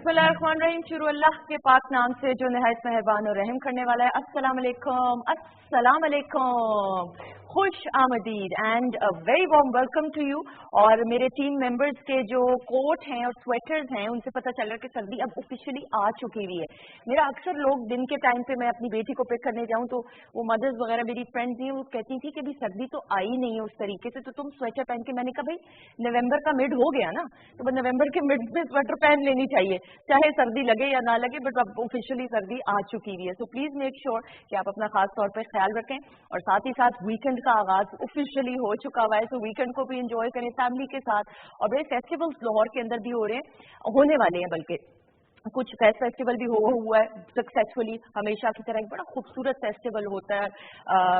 बिस्मिल्लाहिर्रहमानिर्रहीम। शुरू अल्लाह के पाक नाम से जो निहायत मेहरबान और रहम करने वाला है। अस्सलाम वालेकुम, अस्सलाम वालेकुम, खुश आमदीद and a very warm welcome to you. और मेरे टीम मेंबर्स के जो कोट हैं और स्वेटर्स हैं उनसे पता चल रहा है कि सर्दी अब ऑफिशियली आ चुकी हुई है। मेरा अक्सर लोग दिन के टाइम पे मैं अपनी बेटी को पिक करने जाऊं तो वो मदर्स वगैरह मेरी फ्रेंड्स हैं वो कहती थी कि अभी सर्दी तो आई नहीं है उस तरीके से, तो तुम स्वेटर पहन के। मैंने कहा भाई नवंबर का मिड हो गया ना, तो नवंबर के मिड में स्वेटर पहन लेनी चाहिए चाहे सर्दी लगे या ना लगे, बट अब ऑफिशियली सर्दी आ चुकी हुई है। सो प्लीज मेक श्योर कि आप अपना खास तौर पर ख्याल रखें। और साथ ही साथ वीकेंड का आगाज ऑफिशियली हो चुका हुआ है, तो वीकेंड को भी एंजॉय करें फैमिली के साथ। और बड़े फेस्टिवल्स लाहौर के अंदर भी हो रहे हैं, होने वाले हैं, बल्कि कुछ फेस्टिवल भी हुआ है सक्सेसफुली। हमेशा की तरह एक बड़ा खूबसूरत फेस्टिवल होता है,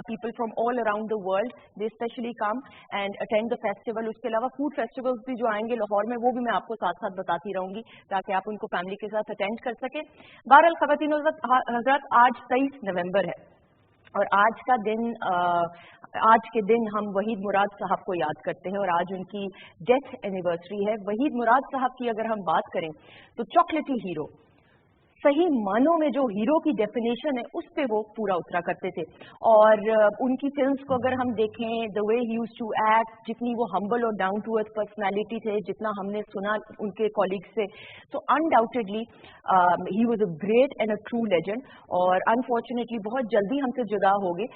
people from all around the world they specially come and attend the festival. उसके अलावा फूड फेस्टिवल्स भी जो आएंगे लाहौर में वो भी मैं आपको साथ साथ बताती रहूंगी ताकि आप उनको फैमिली के साथ अटेंड कर सकें। बहरहाल ख़वातीन हज़रात, आज 23 नवंबर है और आज के दिन हम वहीद मुराद साहब को याद करते हैं और आज उनकी डेथ एनिवर्सरी है। वहीद मुराद साहब की अगर हम बात करें तो चॉकलेटी हीरो, सही मानों में जो हीरो की डेफिनेशन है उस पे वो पूरा उतरा करते थे। और उनकी फिल्म्स को अगर हम देखें, the way he used to act, जितनी वो हम्बल और डाउन टू अर्थ पर्सनालिटी थे, जितना हमने सुना उनके कॉलीग से, तो undoubtedly he was a great and a true legend. और अनफॉर्चुनेटली बहुत जल्दी हमसे जुदा हो गए,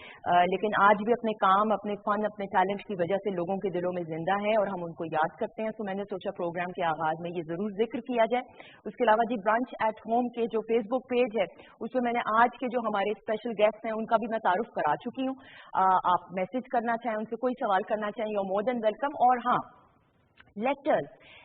लेकिन आज भी अपने काम, अपने फन, अपने टैलेंट की वजह से लोगों के दिलों में जिंदा है और हम उनको याद करते हैं। तो मैंने सोचा प्रोग्राम के आगाज में ये जरूर जिक्र किया जाए। उसके अलावा जी ब्रंच एट होम के जो फेसबुक पेज है उसमें मैंने आज के जो हमारे स्पेशल गेस्ट हैं उनका भी मैं तारुफ करा चुकी हूँ। आप मैसेज करना चाहें, उनसे कोई सवाल करना चाहें, you are more than welcome. और हाँ,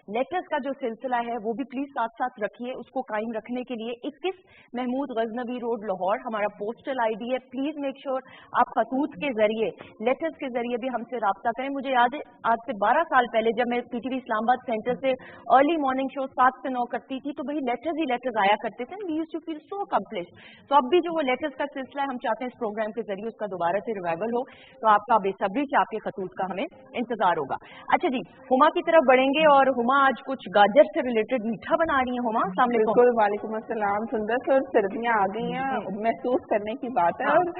लेटर्स का जो सिलसिला है वो भी प्लीज साथ साथ रखिए। उसको कायम रखने के लिए 21 महमूद गजनवी रोड लाहौर हमारा पोस्टल आईडी है। प्लीज मेक श्योर आप खतूत के जरिए, लेटर्स के जरिए भी हमसे राब्ता करें। मुझे याद है आज से 12 साल पहले जब मैं पीटीवी इस्लामाबाद सेंटर से अर्ली मॉर्निंग शो 7 से 9 करती थी तो वही लेटर्स ही लेटर्स आया करते थे। We used to feel so accomplished. तो अब भी जो वो लेटर्स का सिलसिला है हम चाहते हैं इस प्रोग्राम के जरिए उसका दोबारा से रिवाइवल हो। तो आपका बेसब्री से आपके खतूत का हमें इंतजार होगा। अच्छा जी, हुमा की तरफ बढ़ेंगे और हुमा आज कुछ गाजर से रिलेटेड मीठा बना रही है। हुमा अस्सलाम वालेकुम। बिल्कुल, वालेकुम अस्सलाम। सुंदर सर, सर्दियाँ आ गई हैं, महसूस करने की बात है। और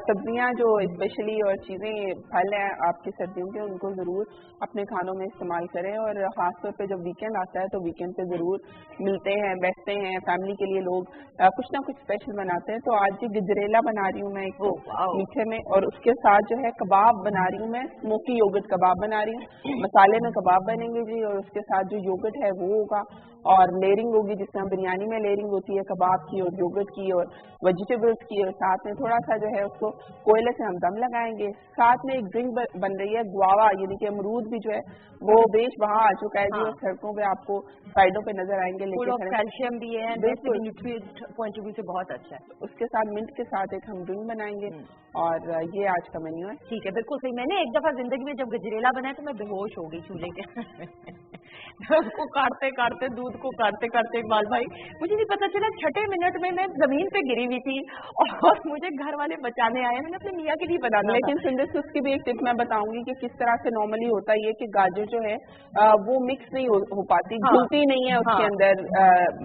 सब्जियाँ जो स्पेशली और चीज़ें फल हैं आपकी सर्दियों के, उनको ज़रूर अपने खानों में इस्तेमाल करें। और ख़ासतौर पे जब वीकेंड आता है तो वीकेंड पे ज़रूर मिलते हैं, बैठते हैं, फैमिली के लिए लोग कुछ ना कुछ स्पेशल बनाते हैं। तो आज ये गजरेला बना रही हूँ मैं एक मीठे में, और उसके साथ जो है कबाब बना रही हूँ मैं, स्मोकी योगर्ट कबाब बना रही हूँ। मसाले में कबाब बनेंगे जी, और उसके साथ जो योगर्ट है वो होगा और लेयरिंग होगी, जिस तरह बिरयानी में लेयरिंग होती है कबाब की और योगर्ट की और वेजिटेबल्स की। और साथ में थोड़ा सा जो है उसको कोयले से हम दम लगाएंगे। साथ में एक ड्रिंक बन रही है गुआवा, यानी कि अमरूद भी जो है वो बेच वहाँ आ चुका है जी। और सड़कों पे आपको साइडों पे नजर आएंगे, लेकिन कैल्शियम भी है, बिल्कुल न्यूट्रिएंट पॉइंट ऑफ व्यू से बहुत अच्छा है। उसके साथ मिंट के साथ एक हम ड्रिंक बनाएंगे और ये आज का मेन्यू है। ठीक है, बिल्कुल सही। मैंने एक दफा जिंदगी में जब गजरेला बनाया तो मैं बेहोश हो गई चूल्हे के उसको काटते काटते, दूध को काटते काटते इकबाल भाई, मुझे नहीं पता चला 6 मिनट में मैं जमीन पे गिरी हुई थी और मुझे घर वाले बचाने आए। मैंने अपने मियाँ के लिए बनाना। लेकिन सुंदर से उसकी भी एक टिप मैं बताऊंगी कि किस तरह से नॉर्मली होता है कि गाजर जो है वो मिक्स नहीं हो पाती, घुलती नहीं है उसके अंदर,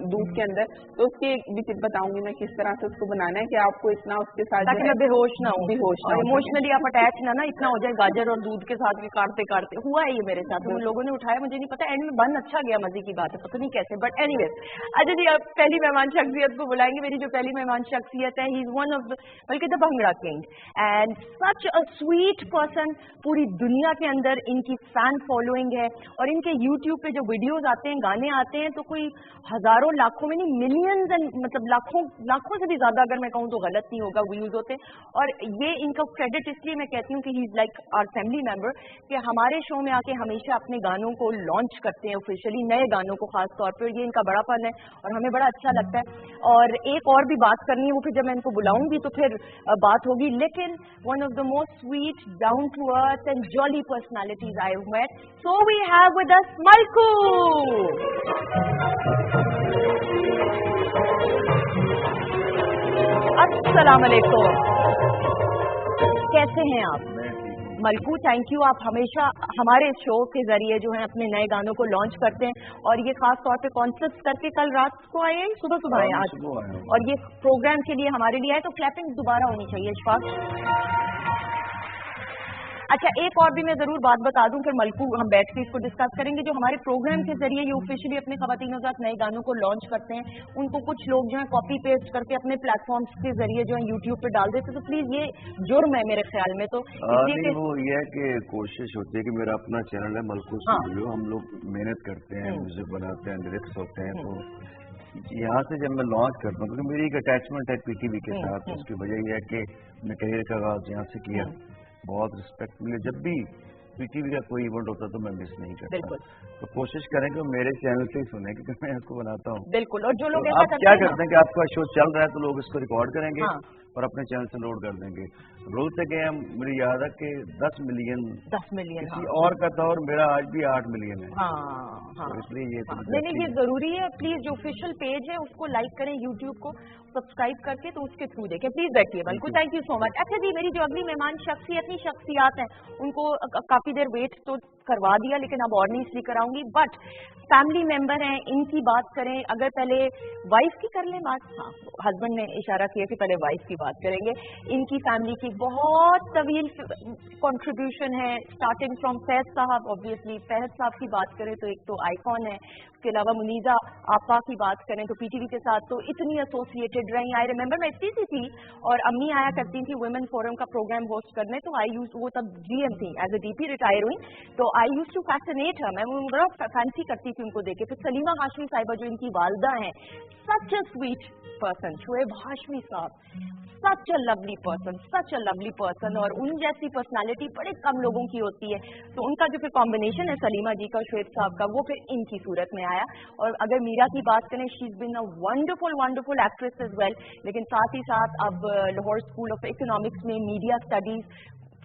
दूध के अंदर। तो उसकी एक भी टिप बताऊंगी मैं किस तरह से उसको बनाना है कि आपको इतना उसके साथ ताकि मैं बेहोश ना हो, इमोशनली आप अटैच ना इतना हो जाए गाजर और दूध के साथ काटते काटते। हुआ है ये मेरे साथ, उन लोगों ने उठाया, मुझे नहीं पता, एंड में बन अच्छा गया, मजे की बात है, पता नहीं कैसे, बट एनीवेज। अच्छा जी, अब पहली मेहमान शख्सियत को बुलाएंगे। मेरी जो पहली मेहमान शख्सियत है, ही इज वन ऑफ बल्कि the bhangra king and such a sweet person. पूरी दुनिया के अंदर इनकी फैन फॉलोइंग है और इनके यूट्यूब पे जो वीडियोज आते हैं, गाने आते हैं, तो कोई हजारों लाखों में नहीं, मिलियंस एंड मतलब लाखों से भी ज्यादा अगर मैं कहूँ तो गलत नहीं होगा, व्यूज होते हैं। और ये इनका क्रेडिट इसलिए मैं कहती हूँ कि he is like our family member, कि हमारे शो में आके हमेशा अपने गानों को लॉन्च करते हैं ऑफिशियली, नए गानों को खास तौर पर। ये इनका बड़ा फन है और हमें बड़ा अच्छा लगता है। और एक और भी बात करनी है, वो फिर जब मैं इनको बुलाऊंगी तो फिर बात होगी। लेकिन one of the most sweet, down to earth and jolly personalities I have met, so we have with us Malku. अस्सलाम वालेकुम, कैसे हैं आप? Malku, thank you. आप हमेशा हमारे शो के जरिए जो है अपने नए गानों को लॉन्च करते हैं और ये खास तौर पे कॉन्सर्ट करके कल रात को आए हैं, सुबह सुबह आए आज, और ये प्रोग्राम के लिए हमारे लिए आए, तो क्लैपिंग दोबारा होनी चाहिए इशफाक। अच्छा, एक और भी मैं जरूर बात बता दूं, फिर मलकू हम बैठ के इसको डिस्कस करेंगे। जो हमारे प्रोग्राम के जरिए ये ऑफिशियली अपने खवातीनों के साथ नए गानों को लॉन्च करते हैं, उनको कुछ लोग जो है कॉपी पेस्ट करके अपने प्लेटफॉर्म्स के जरिए जो है यूट्यूब पे डाल देते, तो प्लीज ये जुर्म है मेरे ख्याल में। तो नहीं, वो ये है कि कोशिश होती है कि मेरा अपना चैनल है मलकू स्टूडियो, हम लोग मेहनत करते हैं, म्यूजिक बनाते हैं, लिरिक्स होते हैं, तो यहाँ से जब मैं लॉन्च करता हूँ, क्योंकि मेरी एक अटैचमेंट है पीटीवी के साथ, उसकी वजह यह है कि मैं करियर का आगाज यहाँ से किया, बहुत रिस्पेक्ट मिले। जब भी पीटीवी का कोई इवेंट होता तो मैं मिस नहीं करता, तो कोशिश करें कि मेरे चैनल से ही सुने, क्योंकि मैं इसको बनाता हूँ। बिल्कुल। और जो लोग तो आप क्या करते हैं कि आपका शो चल रहा है तो लोग इसको रिकॉर्ड करेंगे और अपने चैनल से लोड कर देंगे। रोज से गए हम, मुझे याद है कि 10 मिलियन किसी और का था, और मेरा आज भी 8 मिलियन है। तो इसलिए ये नहीं, ये जरूरी है। प्लीज जो ऑफिशियल पेज है उसको लाइक करें, यूट्यूब को सब्सक्राइब करके, तो उसके थ्रू देखें। प्लीज बैठिए बल्कु, थैंक यू सो मच। अच्छा जी, मेरी जो अगली मेहमान शख्सियात हैं, उनको काफी देर वेट तो करवा दिया, लेकिन अब और नहीं इसलिए कराऊंगी, बट फैमिली मेंबर हैं, इनकी बात करें। अगर पहले वाइफ की कर लें बात, हाँ, हस्बैंड ने इशारा किया कि पहले वाइफ की बात करेंगे। इनकी फैमिली की बहुत तवील कंट्रीब्यूशन है, स्टार्टिंग फ्रॉम फैज साहब, ऑब्वियसली फैज साहब की बात करें तो एक तो आइकॉन है, उसके अलावा मुनीजा आपा की बात करें तो पीटीवी के साथ तो इतनी एसोसिएटेड रही। आई रिमेंबर मैं इतनी सी थी और अम्मी आया करती थी वुमेन फोरम का प्रोग्राम होस्ट करने, तो आई यूज, वो तब जीएम थी, एज ए डीपी रिटायर हुई, तो आई यूज टू फैसिनेट हर, मैं बड़ा फैंसी करती थी उनको देखे। फिर सलीमा हाशमी साहिबा जो इनकी वालदा हैं, such a sweet person, Shoaib Hashmi साहब, सच अ लवली पर्सन, और उन जैसी पर्सनालिटी बड़े कम लोगों की होती है। तो उनका जो फिर कॉम्बिनेशन है सलीमा जी का, शोएब साहब का, वो फिर इनकी सूरत में आया। और अगर मीरा की बात करें, she is been a wonderful actress as well, लेकिन साथ ही साथ अब लाहौर स्कूल ऑफ इकोनॉमिक्स में मीडिया स्टडीज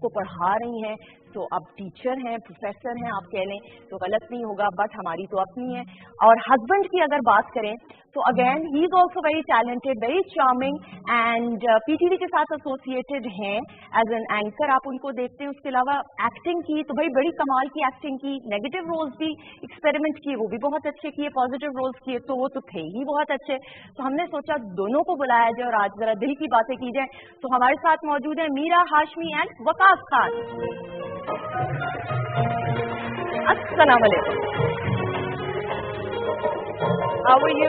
को पढ़ा रही हैं, तो अब टीचर हैं, प्रोफेसर हैं, आप कह लें तो गलत नहीं होगा, बट हमारी तो अपनी है। और हस्बैंड की अगर बात करें तो again he is also very talented, very charming, and PTV के साथ एसोसिएटेड हैं एज एन एंकर, आप उनको देखते हैं। उसके अलावा एक्टिंग की तो भाई बड़ी कमाल की एक्टिंग की, नेगेटिव रोल्स भी एक्सपेरिमेंट किए, वो भी बहुत अच्छे किए, पॉजिटिव रोल्स किए तो वो तो थे ही बहुत अच्छे। तो हमने सोचा दोनों को बुलाया जाए और आज जरा दिल की बातें की जाए। तो हमारे साथ मौजूद है मीरा हाशमी एंड वकास खान। अस्सलाम वालेकुम, हाउ आर यू?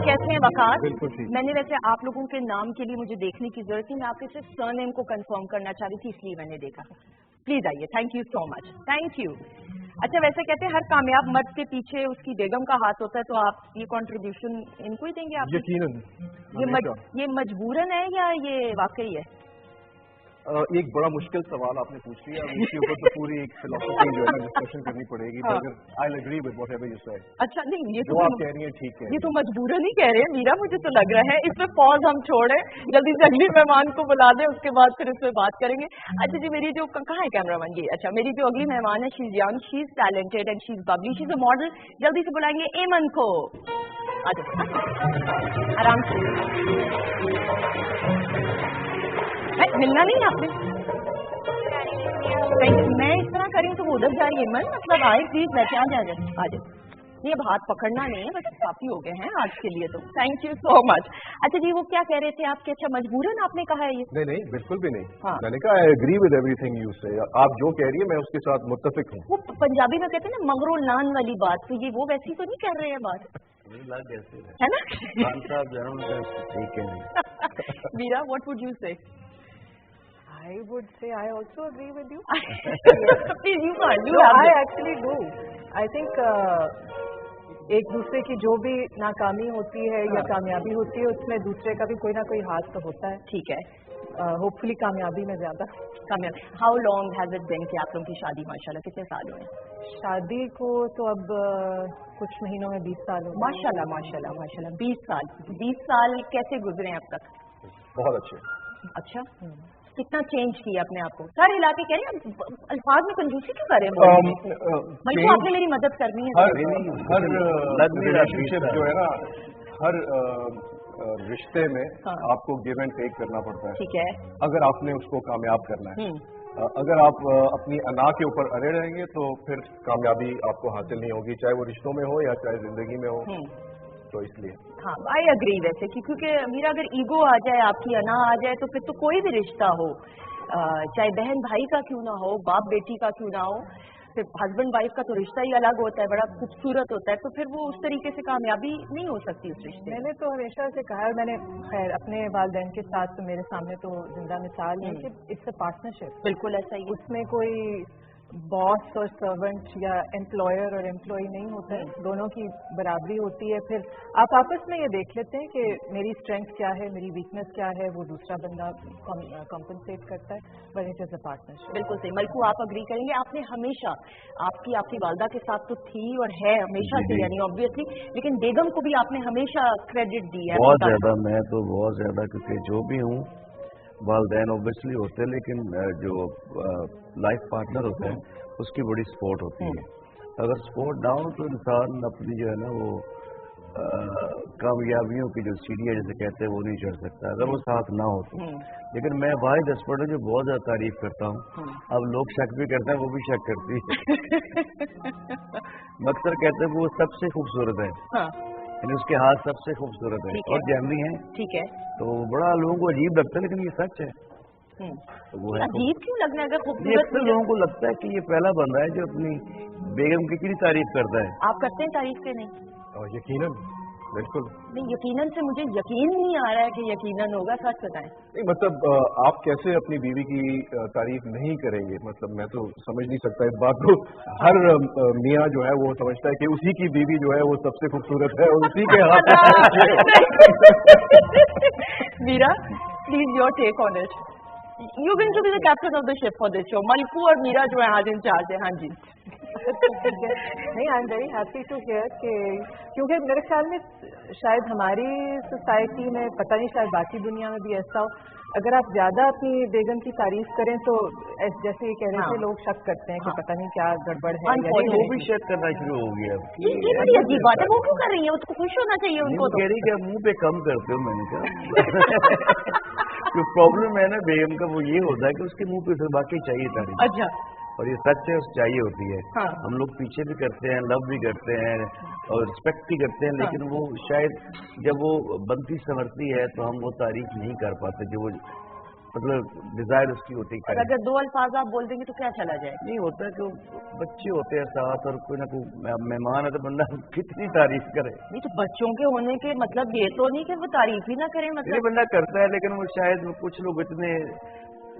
कैसे हैं वकास? बिल्कुल ठीक। मैंने वैसे आप लोगों के नाम के लिए मुझे देखने की जरूरत थी, मैं आपके सिर्फ सरनेम को कंफर्म करना चाह रही थी, इसलिए मैंने देखा। प्लीज आइए, thank you so much, thank you. अच्छा, वैसे कहते हैं हर कामयाब मर्द के पीछे उसकी बेगम का हाथ होता है, तो आप ये कंट्रीब्यूशन इनको ही देंगे? आप यकीनन ये मजबूरन है या ये वाकई है? एक बड़ा मुश्किल सवाल आपने पूछ लिया, अब इसके ऊपर तो पूरी एक फिलॉसफी जो है ना डिस्कशन करनी पड़ेगी। I will agree with whatever you say. अच्छा, नहीं, ये जो तो आप कह रही हैं ठीक है, ये तो मजबूरन ही कह रहे हैं मीरा, मुझे तो लग रहा है। इसमें पॉज हम छोड़े, जल्दी से अगली मेहमान को बुला दें, उसके बाद फिर इसमें बात करेंगे। अच्छा जी, मेरी जो कहाँ है कैमरामैन जी? अच्छा, मेरी जो अगली मेहमान है, she is young, she is talented and she is Babli, she is a model. जल्दी से बुलाएंगे एमन को। आ जाओ आराम से, मिलना नहीं आपने? मैं इस तरह करी तो वो उधर जाइए, मन मतलब आए प्लीज, बैठे आ जाए। ये हाथ पकड़ना नहीं है, बस काफी हो गए हैं आज के लिए, तो थैंक यू सो मच। अच्छा जी, वो क्या कह रहे थे आपके? अच्छा, मजबूरन आपने कहा है ये? नहीं, बिल्कुल भी नहीं। हाँ। मैंने कहा I agree with everything you say, आप जो कह रही है मैं उसके साथ मुत्तफिक हूँ। वो पंजाबी में कहते हैं ना मगरो लान वाली बात, तो ये वो वैसी तो नहीं कर रहे हैं बात, है ना? मीरा, व्हाट वुड यू से? I would say I also agree with you. Please, you can't. No, I actually do. I think एक दूसरे की जो भी नाकामी होती है या कामयाबी होती है, उसमें दूसरे का भी कोई ना कोई हाथ तो होता है। ठीक है, होपफुली कामयाबी में ज्यादा कामयाब। How long has it been कि आप लोगों की शादी माशाल्लाह कितने साल हुए? शादी को तो अब कुछ महीनों में 20 साल हो गए। माशाल्लाह माशाल्लाह माशाल्लाह, 20 साल। 20 साल कैसे गुजरे अब तक? बहुत अच्छे। अच्छा, कितना चेंज किया अपने आप को? सारे इलाके कह रहे हैं, अल्फाज में कंजूसी क्यों कर रहे हैं? मतलब आपने मेरी मदद करनी है। हर रिलेशनशिप जो है ना, हर रिश्ते में आपको गिव एंड टेक करना पड़ता है। ठीक है, अगर आपने उसको कामयाब करना है अगर आप अपनी अना के ऊपर अड़े रहेंगे तो फिर कामयाबी आपको हासिल नहीं होगी, चाहे वो रिश्तों में हो या चाहे जिंदगी में हो। तो इसलिए हाँ, आई अग्री वैसे क्योंकि मीरा अगर ईगो आ जाए, आपकी अना आ जाए, तो फिर तो कोई भी रिश्ता हो, चाहे बहन भाई का क्यों ना हो, बाप बेटी का क्यों ना हो, फिर हस्बैंड वाइफ का तो रिश्ता ही अलग होता है, बड़ा खूबसूरत होता है, तो फिर वो उस तरीके से कामयाबी नहीं हो सकती उस रिश्ते में। मैंने तो हमेशा से कहा है, मैंने खैर अपने वालिदैन के साथ तो मेरे सामने तो जिंदा मिसाल है कि इट्स अ पार्टनरशिप। बिल्कुल ऐसा ही, उसमें कोई बॉस और सर्वेंट या एम्प्लॉयर और एम्प्लॉय नहीं होता है, दोनों की बराबरी होती है। फिर आप आपस में ये देख लेते हैं कि मेरी स्ट्रेंथ क्या है, मेरी वीकनेस क्या है, वो दूसरा बंदा कॉम्पनसेट करता है, but it is a partnership. बिल्कुल सही। मलकू, आप अग्री करेंगे? आपने हमेशा आपकी वालदा के साथ तो थी और है हमेशा से, यानी ऑब्वियसली, लेकिन बेगम को भी आपने हमेशा क्रेडिट दी है। बहुत ज्यादा, मैं तो बहुत ज्यादा, क्योंकि जो भी हूँ वालदैन ऑब्वियसली होते हैं, लेकिन जो लाइफ पार्टनर होता है उसकी बड़ी सपोर्ट होती है। अगर सपोर्ट ना हो तो इंसान अपनी जो है ना वो कामयाबियों की जो सीढ़ियाँ जैसे कहते हैं वो नहीं चढ़ सकता, अगर वो साथ ना हो तो। लेकिन मैं वाहिद एक्सपर्ट हूँ जो बहुत ज्यादा तारीफ करता हूँ। अब लोग शक भी करते हैं, वो भी शक करती है। अक्सर कहते हैं वो सबसे खूबसूरत है, यानी उसके हाथ सबसे खूबसूरत है और जैमी है। ठीक है, तो बड़ा लोगों को अजीब लगता है, लेकिन ये सच है। तो वो है अजीब क्यों लगना है? अगर ये खूबसूरत अक्सर लोगों को लगता है कि ये पहला बंदा है जो अपनी बेगम की कितनी तारीफ करता है। आप करते हैं तारीफ के? नहीं, यकीनन, बिल्कुल नहीं, यकीनन से मुझे यकीन नहीं आ रहा है कि यकीनन होगा, सच बताएं। नहीं, मतलब आप कैसे अपनी बीवी की तारीफ नहीं करेंगे? मतलब मैं तो समझ नहीं सकता इस बात को। हर मियाँ जो है वो समझता है कि उसी की बीवी जो है वो सबसे खूबसूरत है और उसी के हाथ Meera, please your take on it. You going to be the captain of the ship for this show. Malku और मीरा जो है आज इंचार्ज है। हाँ जी। नहीं, I am very happy to hear कि, क्योंकि मेरे ख्याल में शायद हमारी सोसाइटी में, पता नहीं शायद बाकी दुनिया में भी ऐसा हो, अगर आप ज्यादा अपनी बेगम की तारीफ करें तो जैसे ये कह रहे थे, लोग शक करते हैं कि पता नहीं क्या गड़बड़ है। वो भी शक करना शुरू हो गया। ये बड़ी अजीब बात है। वो क्यों कर रही है? उसको खुश होना चाहिए उनको। कह रही कि मुंह पे कम करते हो। मैंने कहा जो प्रॉब्लम है ना बेगम का वो ये होता है कि उसके मुंह पे फिर बाकी चाहिए तारीफ। अच्छा, और ये सच है, उसे चाहिए होती है। हाँ। हम लोग पीछे भी करते हैं, लव भी करते हैं और रिस्पेक्ट भी करते हैं, लेकिन वो शायद जब वो बनती संवरती है तो हम वो तारीफ नहीं कर पाते जो वो मतलब डिजायर उसकी होती है। और अगर दो अल्फाज आप बोल देंगे तो क्या चला जाए? नहीं होता है कि बच्चे होते हैं साथ और कोई ना कोई मेहमान है तो बंदा कितनी तारीफ करे। नहीं, तो बच्चों के होने के मतलब ये तो नहीं कि वो तारीफ ही ना करें, मतलब बंदा करता है, लेकिन वो शायद कुछ लोग इतने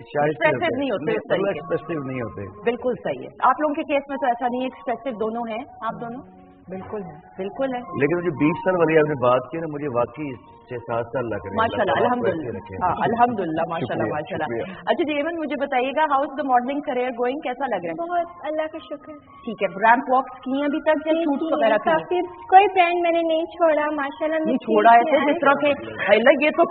एक्सप्रेसिव नहीं होते, एक्सप्रेसिव नहीं होते। बिल्कुल सही है। आप लोगों के केस में तो ऐसा नहीं है, एक्सप्रेसिव दोनों हैं, आप दोनों बिल्कुल है, बिल्कुल है। लेकिन जो 20 साल वाली आपने बात की ना, मुझे वाकई 6-7 साल लग रहे हैं। माशाल्लाह, अल्हम्दुलिल्लाह, अल्हम्दुलिल्लाह, माशाल्लाह, माशाल्लाह। अच्छा जी, एमन मुझे बताइएगा, how is the modelling career going? कैसा लग रहा है? बहुत, अल्लाह का शुक्र। ठीक है, रैंप वॉक्स किए अभी तक या शूट्स वगैरह किए? काफी, कोई ब्रांड मैंने नहीं छोड़ा माशाल्लाह। नहीं छोड़ा है तो जिस तरह के अलग, ये तो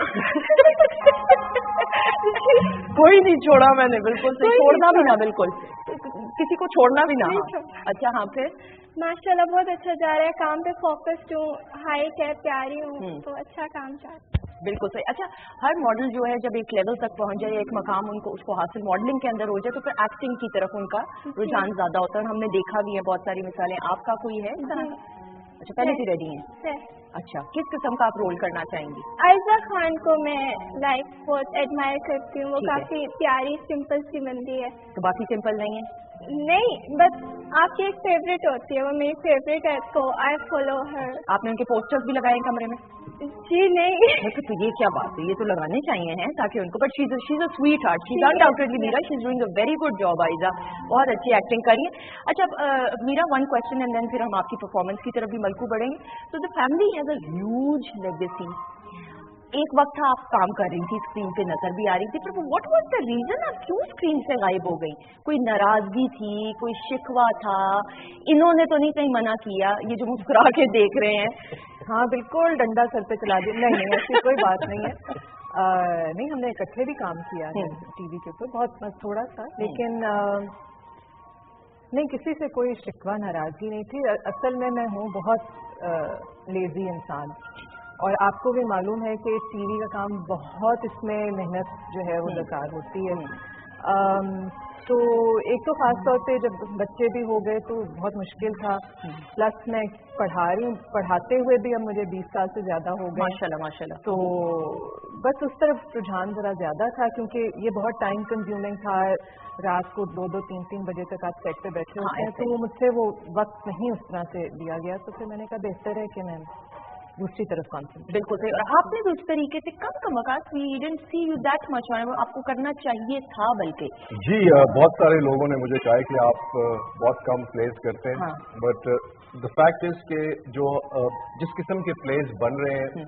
कोई नहीं छोड़ा मैंने, बिल्कुल सही, छोड़ना भी ना, बिल्कुल किसी को छोड़ना भी ना। अच्छा, हाँ, फिर माशाल्लाह बहुत अच्छा जा रहा है, काम पे फोकस्ड हूँ, हाइट है, प्यारी हूँ, तो अच्छा काम चल रहा है। बिल्कुल सही। अच्छा, हर मॉडल जो है जब एक लेवल तक पहुंच जाए, एक मकाम उसको हासिल मॉडलिंग के अंदर हो जाए, तो फिर एक्टिंग की तरफ उनका रुझान ज्यादा होता है। हमने देखा भी है बहुत सारी मिसालें। आपका कोई है? अच्छा, पहले से रेडी हैं। अच्छा, किस किस्म का आप रोल करना चाहेंगी? आयजा खान को मैं बहुत एडमायर करती हूँ, वो काफी प्यारी सिंपल सी बंदी है। तो बाकी सिंपल नहीं है? नहीं, बस आपकी एक फेवरेट होती है, वो मेरी फेवरेट है, तो आई फॉलो हर। आपने उनके पोस्टर्स भी लगाए हैं कमरे में? जी नहीं। तो ये क्या बात है, ये तो लगाने चाहिए हैं ताकि उनको, but she is a sweetheart, she is undoubtedly Meera, she is doing a very good job. Aiza बहुत अच्छी एक्टिंग करी है। अच्छा Meera, one question and then फिर हम आपकी परफॉर्मेंस की तरफ भी मलकू बढ़ेंगे। तो the family has a huge legacy. एक वक्त था आप काम कर रही थी, स्क्रीन पे नजर भी आ रही थी, पर व्हाट वाज द रीजन, आप क्यों स्क्रीन से गायब हो गई? कोई नाराजगी थी, कोई शिकवा था? इन्होंने तो नहीं कहीं मना किया, ये जो मुस्कुरा के देख रहे हैं? हाँ बिल्कुल, डंडा सर पे चला दिया। नहीं, ऐसी कोई बात नहीं है। नहीं, हमने इकट्ठे भी काम किया है टीवी के ऊपर, बहुत थोड़ा सा, लेकिन नहीं, किसी से कोई शिकवा नाराजगी नहीं थी। असल में मैं हूँ बहुत लेजी इंसान, और आपको भी मालूम है कि टीवी का काम बहुत, इसमें मेहनत जो है वो दरकार होती है। तो एक तो खास तौर पे जब बच्चे भी हो गए तो बहुत मुश्किल था, प्लस मैं पढ़ा रही हूँ, पढ़ाते हुए भी अब मुझे 20 साल से ज़्यादा हो गए। माशाल्लाह माशाल्लाह। तो बस उस तरफ रुझान ज़रा ज़्यादा था, क्योंकि ये बहुत टाइम कंज्यूमिंग था, रात को 2-2, 3-3 बजे तक आप सेट पे बैठे होते हैं, तो मुझसे वो वक्त नहीं उस तरह से दिया गया, तो फिर मैंने कहा बेहतर है कि मैं दूसरी तरफ कॉन्सेंट्रेट। बिल्कुल सही। और आपने भी उस तरीके से कम वक्त we didn't see you that much, आपको करना चाहिए था बल्कि। जी, बहुत सारे लोगों ने मुझे कहा कि आप बहुत कम प्लेस करते हैं, बट द फैक्ट इज कि जो जिस किस्म के प्लेस बन रहे हैं,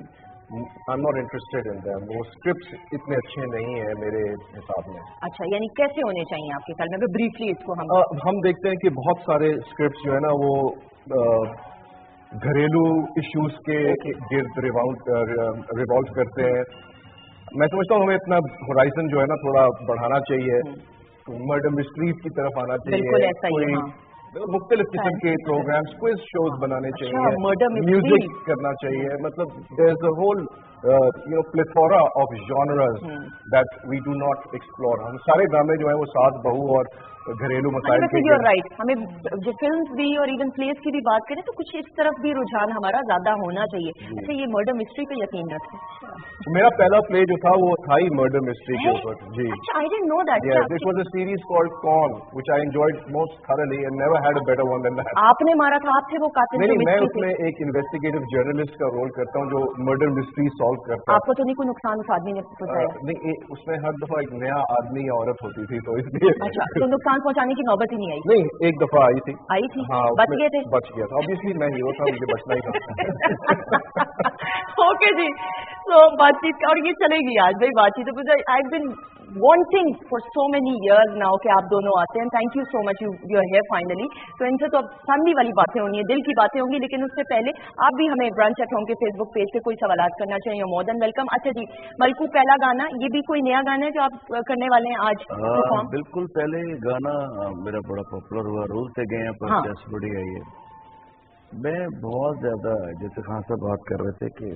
I am not interested in them. वो स्क्रिप्ट्स इतने अच्छे नहीं है मेरे हिसाब में। अच्छा, यानी कैसे होने चाहिए आपके ख्याल में? अगर ब्रीफली इसको हम देखते हैं कि बहुत सारे स्क्रिप्ट्स जो है ना वो घरेलू इश्यूज के गिर्द रिवॉल्व करते हैं। मैं समझता हूँ हमें अपना होराइजन जो है ना थोड़ा बढ़ाना चाहिए, मर्डर मिस्ट्रीज की तरफ आना चाहिए, कोई मुख्तलिफ किस्म के प्रोग्राम्स, क्विज शोज बनाने चाहिए, म्यूजिक करना चाहिए। मतलब there is a whole plethora of genres that we do not explore. हम सारे ड्रामे जो है वो सास बहू और घरेलू मसाइल के। यूर राइट, हमें जो फिल्म भी और इवन प्लेस की भी बात करें तो कुछ इस तरफ भी रुझान हमारा ज्यादा होना चाहिए। अच्छा, ये मर्डर मिस्ट्री पे यकीन रखें। मेरा पहला प्ले जो था वो था ही मर्डर मिस्ट्री के ऊपर। जी, अच्छा, I didn't know that. It was a series called con which I enjoyed most thoroughly and never had a better one than that. आपने मारा था, आप थे वो कातिल? नहीं, मैं उसमें एक इन्वेस्टिगेटिव जर्नलिस्ट का रोल करता हूँ जो मर्डर मिस्ट्री सॉल्व करता है। आपको तो नहीं कोई नुकसान उस आदमी ने पहुंचाया? नहीं, उसमें हर दफा एक नया आदमी या औरत होती थी, तो इसलिए। अच्छा, तो नुकसान पहुंचाने की नौबत ही नहीं आई? नहीं, एक दफा आई थी। हाँ, बच गए थे? बच गया था। ऑब्वियसली मैं हीरो था, मुझे बचना ही था। ओके जी, तो बातचीत और ये चलेगी आज भाई बातचीत। तो I been waiting for so many years now कि आप दोनों आते हैं। Thank you so much, you are here finally. तो इनसे तो अब फैमिली वाली बातें होनी है, दिल की बातें होंगी, लेकिन उससे पहले आप भी हमें ब्रांच एट होम के फेसबुक पेज पे कोई सवालात करना चाहिए, मोर देन वेलकम। अच्छा जी, मलकू, पहला गाना, ये भी कोई नया गाना है जो आप करने वाले हैं आज? बिल्कुल, पहले गाना मेरा बड़ा पॉपुलर हुआ, रूल से गए पर चस बड़ी आई है। मैं बहुत ज्यादा, जैसे खान साहब बात कर रहे थे कि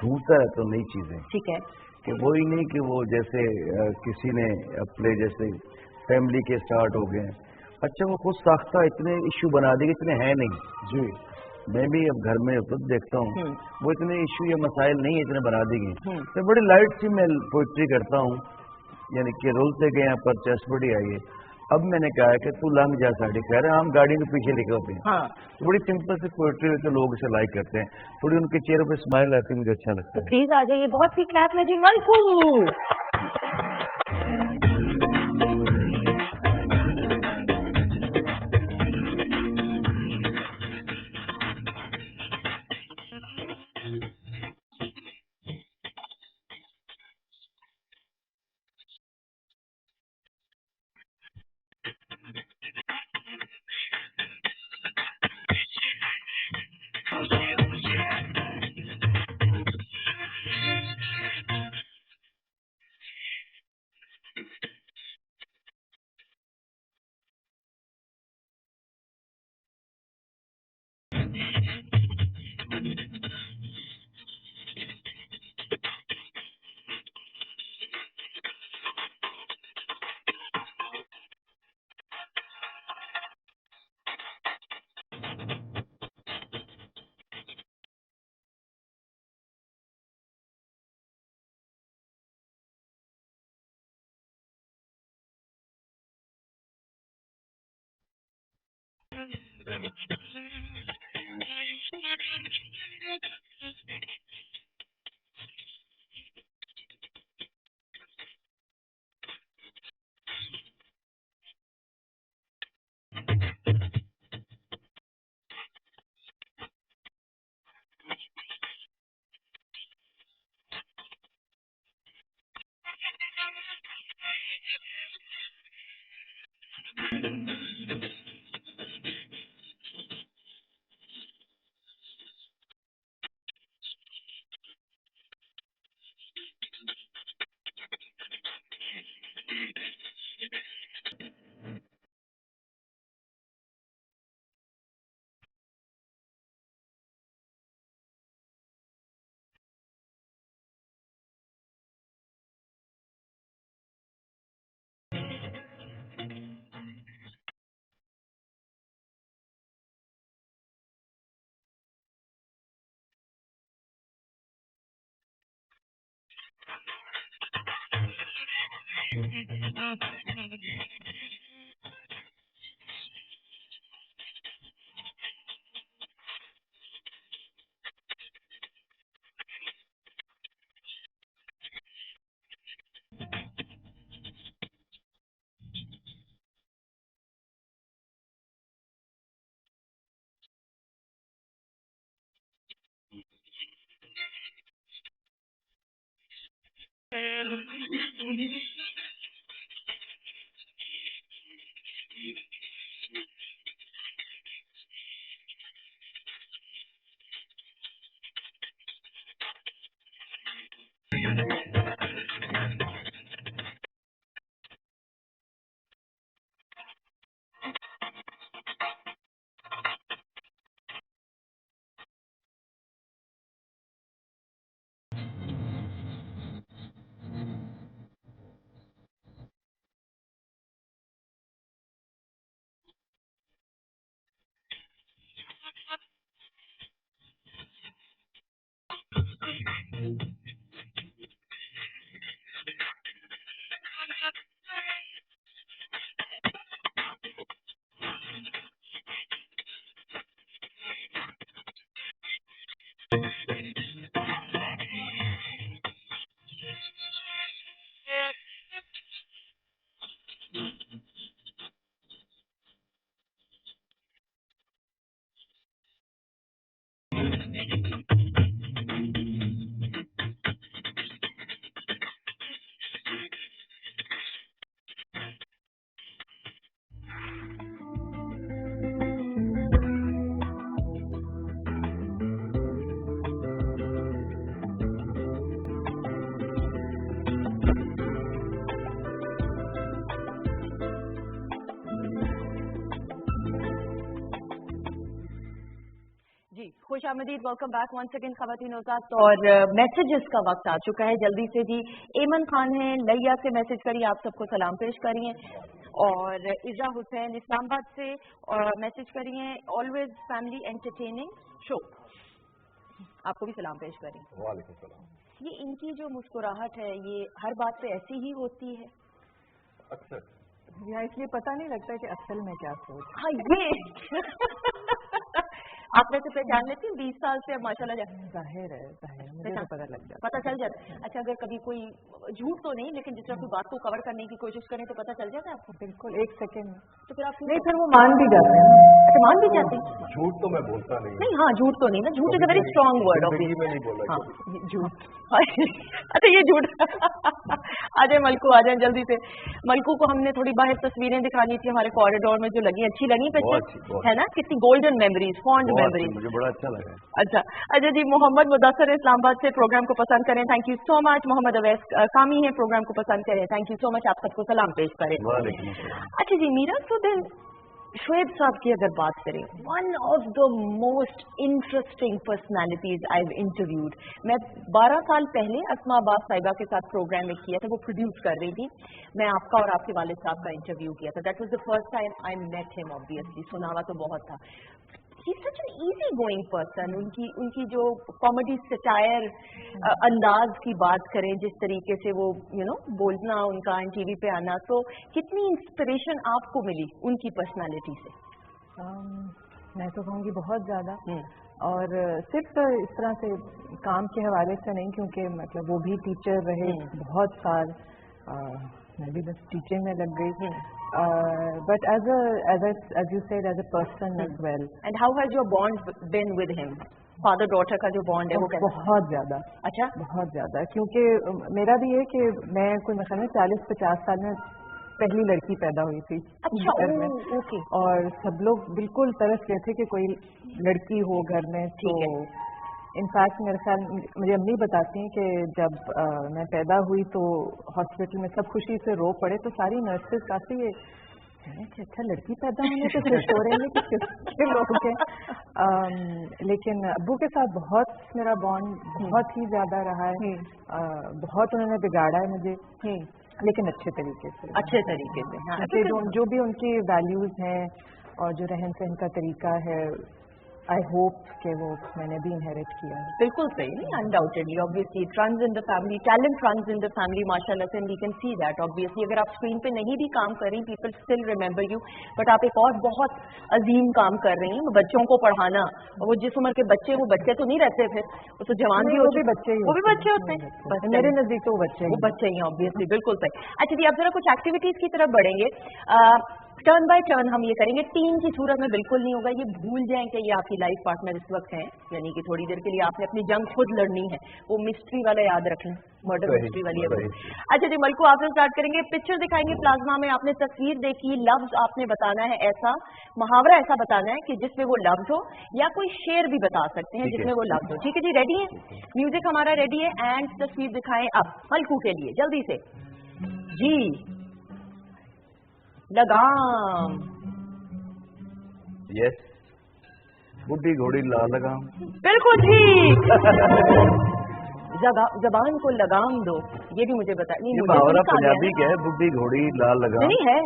ढूंढता है तो नई चीजें, ठीक है, कि वही नहीं कि वो जैसे किसी ने अपने जैसे फैमिली के स्टार्ट हो गए। अच्छा, वो खुद साख्ता इतने इश्यू बना दिए, इतने हैं नहीं। जी, मैं भी अब घर में खुद देखता हूँ, वो इतने इश्यू या मसाइल नहीं इतने बना दी गए। मैं बड़ी लाइट सी मैं पोइट्री करता हूँ, यानी कि रुलते गए पर चस बड़ी आई है। अब मैंने कहा कि तू लंघ जा साड़ी, कह रहे हैं हम गाड़ी के पीछे लिखे होते हैं। तो बड़ी सिंपल सी पोइट्री होती है, लोग इसे लाइक करते हैं, थोड़ी उनके चेहरे पे स्माइल आती है, मुझे अच्छा लगता है। प्लीज आ जाइए, बहुत सी क्लैप में जी मलकू। जी खुश आमदीद, वेलकम बैक वंस अगेन ख़वातीन हज़रात। और मैसेजेस का वक्त आ चुका है जल्दी से जी। एमन खान है लैया से मैसेज करिए, आप सबको सलाम पेश करिए। और इज़ा हुसैन इस्लामाबाद से मैसेज करिए, ऑलवेज फैमिली एंटरटेनिंग शो, आपको भी सलाम पेश करिए। वालेकुम सलाम। ये इनकी जो मुस्कुराहट है ये हर बात पे ऐसी ही होती है? अक्सर या इसलिए पता नहीं लगता कि असल में क्या सोच। हाँ ये आप वैसे पहचान लेती हैं 20 साल से अब माशाल्लाह जाहिर है मुझे तो पता लग जाता, पता चल जाता है। अच्छा अगर कभी कोई झूठ तो नहीं लेकिन जिस तरह कोई बात को कवर करने की कोशिश करें तो पता चल जाता है आपको? बिल्कुल 1 सेकेंड में। तो फिर आप नहीं, फिर वो मान भी जाते हैं। अच्छा मान भी जाते हैं? झूठ तो मैं बोलता नहीं। नहीं हाँ झूठ तो नहीं ना, झूठ is a very strong word of जिंदगी में नहीं बोला हाँ कभी। ये झूठ। अच्छा ये झूठ आ जाए मलकू, आ जाए जल्दी से। मलकू को हमने थोड़ी बाहर तस्वीरें दिखानी थी हमारे कॉरिडोर में जो लगी, अच्छी लगी बहुत पिक्चर है ना, कितनी गोल्डन मेमोरीज, फॉन्ड मेमोरीज। मुझे बड़ा अच्छा लगा। अच्छा जी, मोहम्मद मुदस्सर इस्लामाबाद से प्रोग्राम को पसंद करें, thank you so much. Mohammad Awais कामी है, प्रोग्राम को पसंद करें, थैंक यू सो मच, आप सबको सलाम पेश करें। वालेकुम अस्सलाम। अच्छा जी मीरा, तो देन शोएब साहब की अगर बात करें, one of the most interesting personalities I have interviewed. मैं 12 साल पहले अस्मा अब्बास साहिबा के साथ प्रोग्राम में किया था, वो प्रोड्यूस कर रही थी, मैं आपका और आपके वालिद साहब का इंटरव्यू किया था। That was the first time I met him, obviously सुना हुआ तो बहुत था। He such an easy going person. उनकी जो कॉमेडी सटायर अंदाज की बात करें, जिस तरीके से वो बोलना उनका टीवी पे आना, तो कितनी इंस्पिरेशन आपको मिली उनकी पर्सनालिटी से? मैं तो कहूँगी बहुत ज़्यादा। और सिर्फ इस तरह से काम के हवाले से नहीं, क्योंकि मतलब वो भी टीचर रहे बहुत साल, मैं भी बस टीचिंग में लग गई। But as you said, as a person as well. And how has your bond been with him? Father daughter का जो बॉन्ड है वो कैसा? बहुत ज़्यादा। अच्छा, बहुत ज़्यादा, क्योंकि मेरा भी है कि मैं कोई मतलब 40-50 साल में पहली लड़की पैदा हुई थी। अच्छा घर में। ओके। और सब लोग बिल्कुल तरस रहे थे कि कोई लड़की हो घर में। ठीक है। इनफैक्ट मेरे ख्याल मुझे अम्मी बताती हैं कि जब मैं पैदा हुई तो हॉस्पिटल में सब खुशी से रो पड़े, तो सारी नर्सेज काफ़ी अच्छा लड़की पैदा होने से खुश हो रहे हैं कि किसके लोग हैं। लेकिन अब्बू के साथ बहुत मेरा बॉन्ड बहुत ही ज़्यादा रहा है। बहुत उन्होंने बिगाड़ा है मुझे, लेकिन अच्छे तरीके से। अच्छे तरीके से हाँ। जो भी उनकी वैल्यूज़ हैं और जो रहन सहन का तरीका है, आई होप कि वो मैंने भी इनहेरिट किया है. बिल्कुल सही नहीं, undoubtedly obviously it runs in the family, talent runs in the family माशाल्लाह से, and we can see that obviously. अगर आप स्क्रीन पे नहीं भी काम कर रही, people still remember you, but आप एक और बहुत अजीम काम कर रही हैं, बच्चों को पढ़ाना. और वो जिस उम्र के बच्चे, वो बच्चे तो नहीं रहते, फिर वो तो जवान भी वो भी बच्चे ही वो भी बच्चे होते हैं. मेरे नजदीक तो वो बच्चे ही ऑब्वियसली. बिल्कुल सही. अच्छा जी, अब जरा कुछ एक्टिविटीज की तरफ बढ़ेंगे. टर्न बाय टर्न हम ये करेंगे. टीम की सूरत में बिल्कुल नहीं होगा. ये भूल जाएं कि ये आपकी लाइफ पार्टनर इस वक्त हैं, यानी कि थोड़ी देर के लिए आपने अपनी जंग खुद लड़नी है. वो मिस्ट्री वाला याद रख लें, मर्डर मिस्ट्री वाली है. अच्छा जी, मलकू आपसे स्टार्ट करेंगे. पिक्चर दिखाएंगे प्लाज्मा में, आपने तस्वीर देखी, लफ्ज आपने बताना है, ऐसा मुहावरा ऐसा बताना है कि जिसमें वो लफ्ज हो, या कोई शेर भी बता सकते हैं जिसमें वो लफ्ज हो. ठीक है जी, रेडी है? म्यूजिक हमारा रेडी है, एंड तस्वीर दिखाएं अब मलकू के लिए जल्दी से जी. लगाम. यस. बुढ़ी घोड़ी लाल लगाम. बिल्कुल ठीक. जबान को लगाम दो, ये भी मुझे बता. नहीं, मुहावरा पंजाबी क्या है? बुढ़ी घोड़ी लाल लगाम. नहीं है.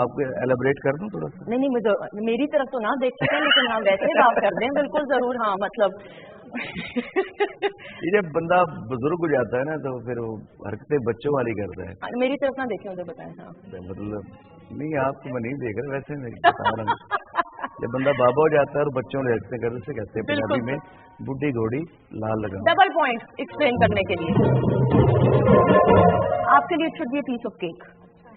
आपको एलेबरेट कर दूं थोड़ा सा? नहीं, मुझे मेरी तरफ तो ना देख सकें, लेकिन हाँ वैसे बात कर दें. बिल्कुल जरूर. हाँ मतलब ये जब बंदा बुजुर्ग हो जाता है ना, तो फिर वो हरकतें बच्चों वाली करता है. मेरी तरफ ना देखें, उधर बताएं. हाँ मतलब नहीं, आपको मैं नहीं देख रहा, वैसे नहीं बता रहा हूं. जब बंदा बाबा हो जाता है और बच्चों ने हरकतें करते, उसे कहते हैं पंजाबी में बुढ़ी घोड़ी लाल लगाम. डबल पॉइंट एक्सप्लेन करने के लिए आपके लिए should be piece of cake.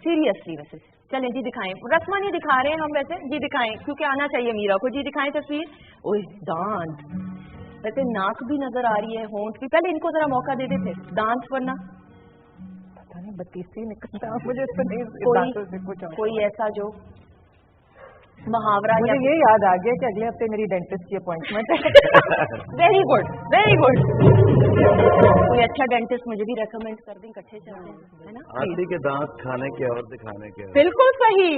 Seriously. वैसे चलें जी, दिखाएं. रस्मा नहीं दिखा रहे हैं हम, वैसे जी दिखाएं, क्योंकि आना चाहिए मीरा को. जी दिखाएं तस्वीर. ओए दांत, वैसे नाक भी नजर आ रही है, होंठ भी. पहले इनको जरा मौका दे देते. दांत वरना पता नहीं 32 निकलता मुझे तो नहीं. कोई ऐसा जो मुहावरा. मुझे ये याद आ गया कि अगले हफ्ते मेरी डेंटिस्ट की अपॉइंटमेंट है. Very good, very good. कोई अच्छा डेंटिस्ट मुझे भी रेकमेंड कर दें, इकट्ठे चलते हैं, है ना? हाथी के दांत खाने के और दिखाने के. बिल्कुल सही.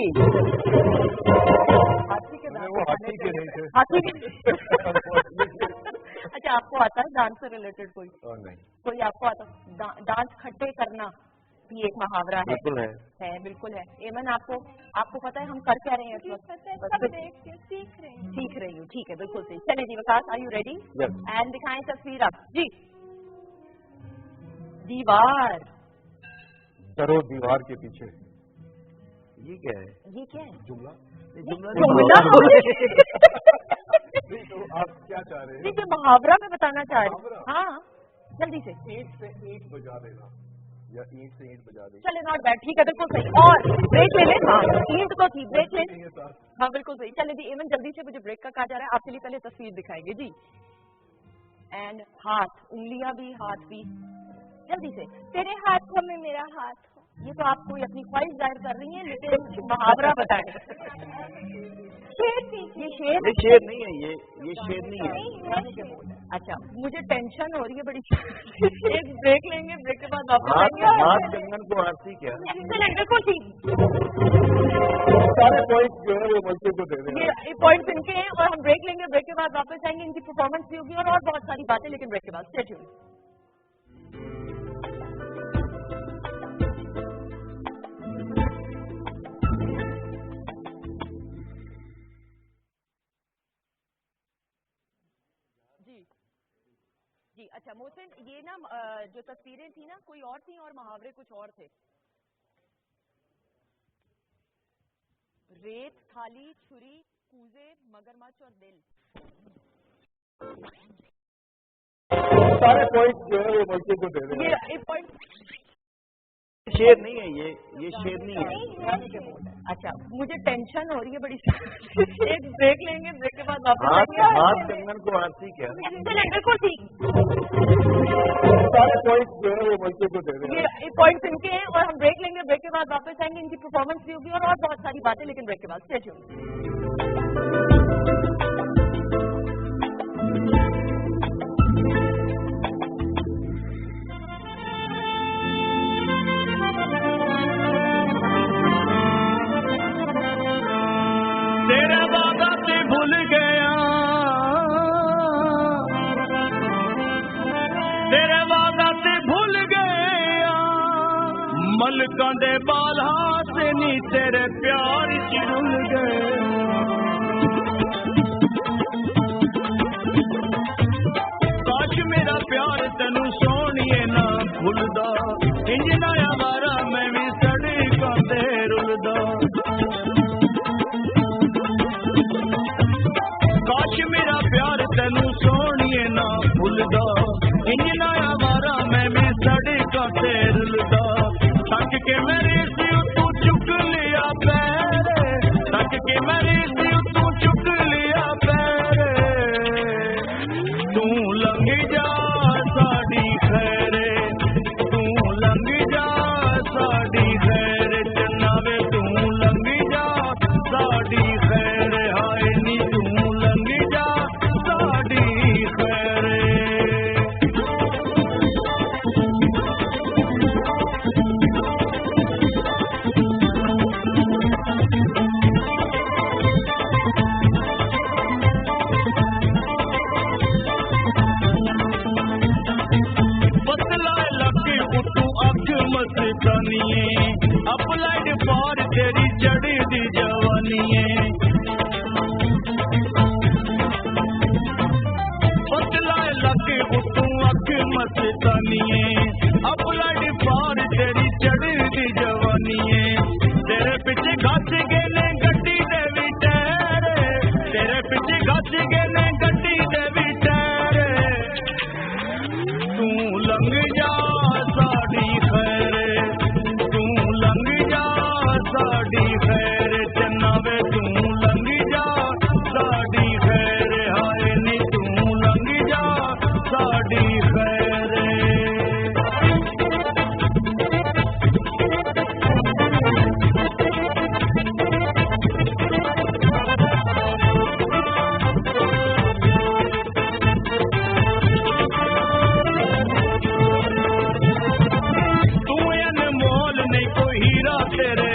हाथी के दांत. वो हाथी के नहीं थे. हाथी के. अच्छा, आपको आता है दांत से रिलेटेड कोई? नहीं. कोई आपको आता? दांत खट्टे करना भी एक मुहावरा है. बिल्कुल है. बिल्कुल है. एमन आपको पता है हम कर क्या रहे हैं इस वक्त? सीख रही हूँ. ठीक है, बिल्कुल सही. चले जी Waqas, are you ready? And दिखाएं तस्वीर आप जी. दीवार. डरो दीवार के पीछे. ये क्या है? ये क्या है? जुमला. जुमला. तो आप क्या चाह रहे हैं? नहीं, जो मुहावरा में बताना चाह रहे हैं. हाँ जल्दी से. ईंट से ईंट बजा देना, या ईंट से ईंट बजा देना. चले, नॉट बैड. ठीक है, बिल्कुल सही. और ब्रेक ले लें. हाँ, ईंट तो थी, ब्रेक ले. हाँ बिल्कुल सही. चले जी, एमन जल्दी से, मुझे ब्रेक का कहा जा रहा है. आपके लिए पहले तस्वीर दिखाएंगे जी. एंड हाथ, उंगलियां भी, हाथ भी. जल्दी से. तेरे हाथों में मेरा हाथ हो. ये तो आप कोई अपनी ख्वाहिश जाहिर कर रही हैं, लेकिन मुहावरा बताएं. ये शेर नहीं है. ये शेर नहीं है. अच्छा, मुझे टेंशन हो रही है बड़ी. एक ब्रेक लेंगे, ब्रेक के बाद वापस आएंगे. हाथ कंगन को आरती क्या? बिल्कुल ठीक. सारे पॉइंट जो है वो मल्कू को दे देंगे. ये पॉइंट्स इनके हैं, और हम ब्रेक लेंगे, ब्रेक के बाद वापस आएंगे. इनकी परफॉर्मेंस भी होगी और बहुत सारी बातें, लेकिन ब्रेक के बाद. Stay tuned. जी अच्छा मोहसिन, ये ना जो तस्वीरें थी ना, कोई और थी और मुहावरे कुछ और थे. रेत, थाली, छुरी, कूजे, मगरमच्छ और दिल. सारे पॉइंट जो है वो मल्कू को दे देंगे. ये पॉइंट. शेर नहीं है. ये शेर नहीं है. अच्छा, मुझे टेंशन हो रही है बड़ी. एक ब्रेक लेंगे, ब्रेक के बाद वापस आएंगे. हाथ कंगन को आरती क्या? बिल्कुल ठीक. सारे पॉइंट जो है वो मल्कू को दे देंगे. ये पॉइंट्स इनके हैं, और हम ब्रेक लेंगे, ब्रेक के बाद वापस आएंगे. इनकी परफॉर्मेंस भी होगी और बहुत सारी बातें, लेकिन ब्रेक के बाद. Stay tuned. तेरा वादा ते भूल गया, तेरे वादा ते भूल गया, मलकां दे बाल हाथ नी तेरे प्यार च रुल गए. लंघ जा साडी खैर तू लंघ जा साडी खैर चन्ना वे तू लंघ जा साडी खैर हाय नी तू लंघ जा साडी खैर अपलाइड पार तेरी चढ़ी दी जवानी पतलाए लगे उतू अख मस्तानी अपलाइड पार तेरी चढ़ी दी जवानी तेरे पिछे घस गए ने गड्डी दे भी टैर तेरे पिछे घस गए ने गड्डी दे भी टैर तू लंघ जा साडी खैर साडी खैर चन्ना वे तू लंघ जा साडी खैर हाय नी तू लंघ जा साडी खैर तू अनमोल नहीं कोई हीरा तेरे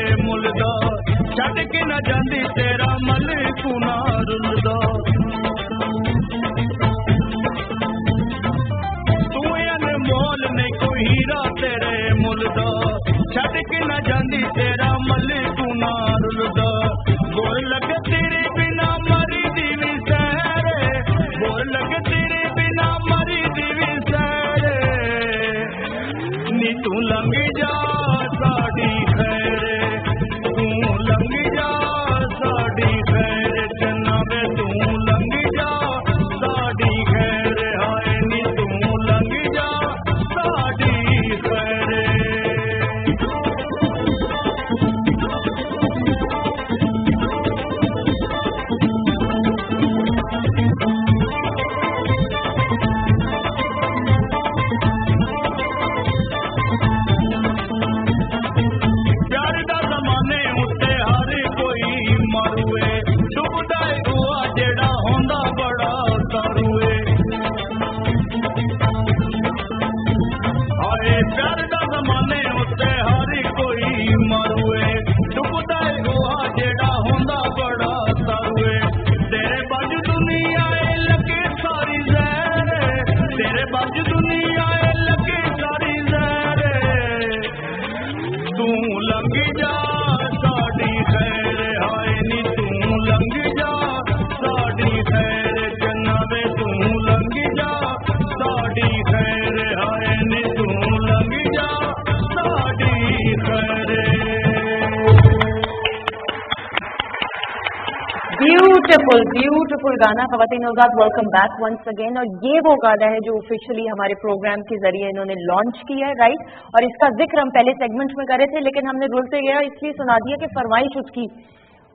छड़ के न जांदी तेरा मल कुना रुलदा तू अनमोल नहीं कोई हीरा तेरे मुलदा छड़ के न जांदी तेरा मल कुना रुलदा बोल लगे तेरे बिना मरी दीवी सैर बोल लगे तेरे बिना मरी दीवी सैर नी तू लंघ जा साडी खैर लंघ जा साडी खैर चन्ना वे तू लंघ जा साडी खैर हाय नी तू लंघ जा साडी खैर प्यार दा ज़माने उत्ते हर कोई मारूए डुबदा हुआ जेड़ा होंदा बड़ा तारूए हाय प्यार दा ज़माने उत्ते हर कोई मारूए डुबदा हुआ जेड़ा होंदा बड़ा तारूए तेरे बज दुनिया लगे सारी ज़हर तेरे बज दुनिया लगे सारी ज़हर तू लंघ जा साडी खैर हाय नी तू लंघ जा साडी खैर चन्ना वे तू लंघ जा साडी खैर हाय नी तू लंघ जा साडी खैर ब्यूटिफुल ब्यूटिफुल गाना ख़वातीन औज़ात वेलकम बैक वंस अगेन। और ये वो गाना है जो ऑफिशियली हमारे प्रोग्राम के जरिए इन्होंने लॉन्च किया है, राइट। और इसका जिक्र हम पहले सेगमेंट में कर रहे थे लेकिन हमने रुलते गया इसलिए सुना दिया कि फरमाइश उसकी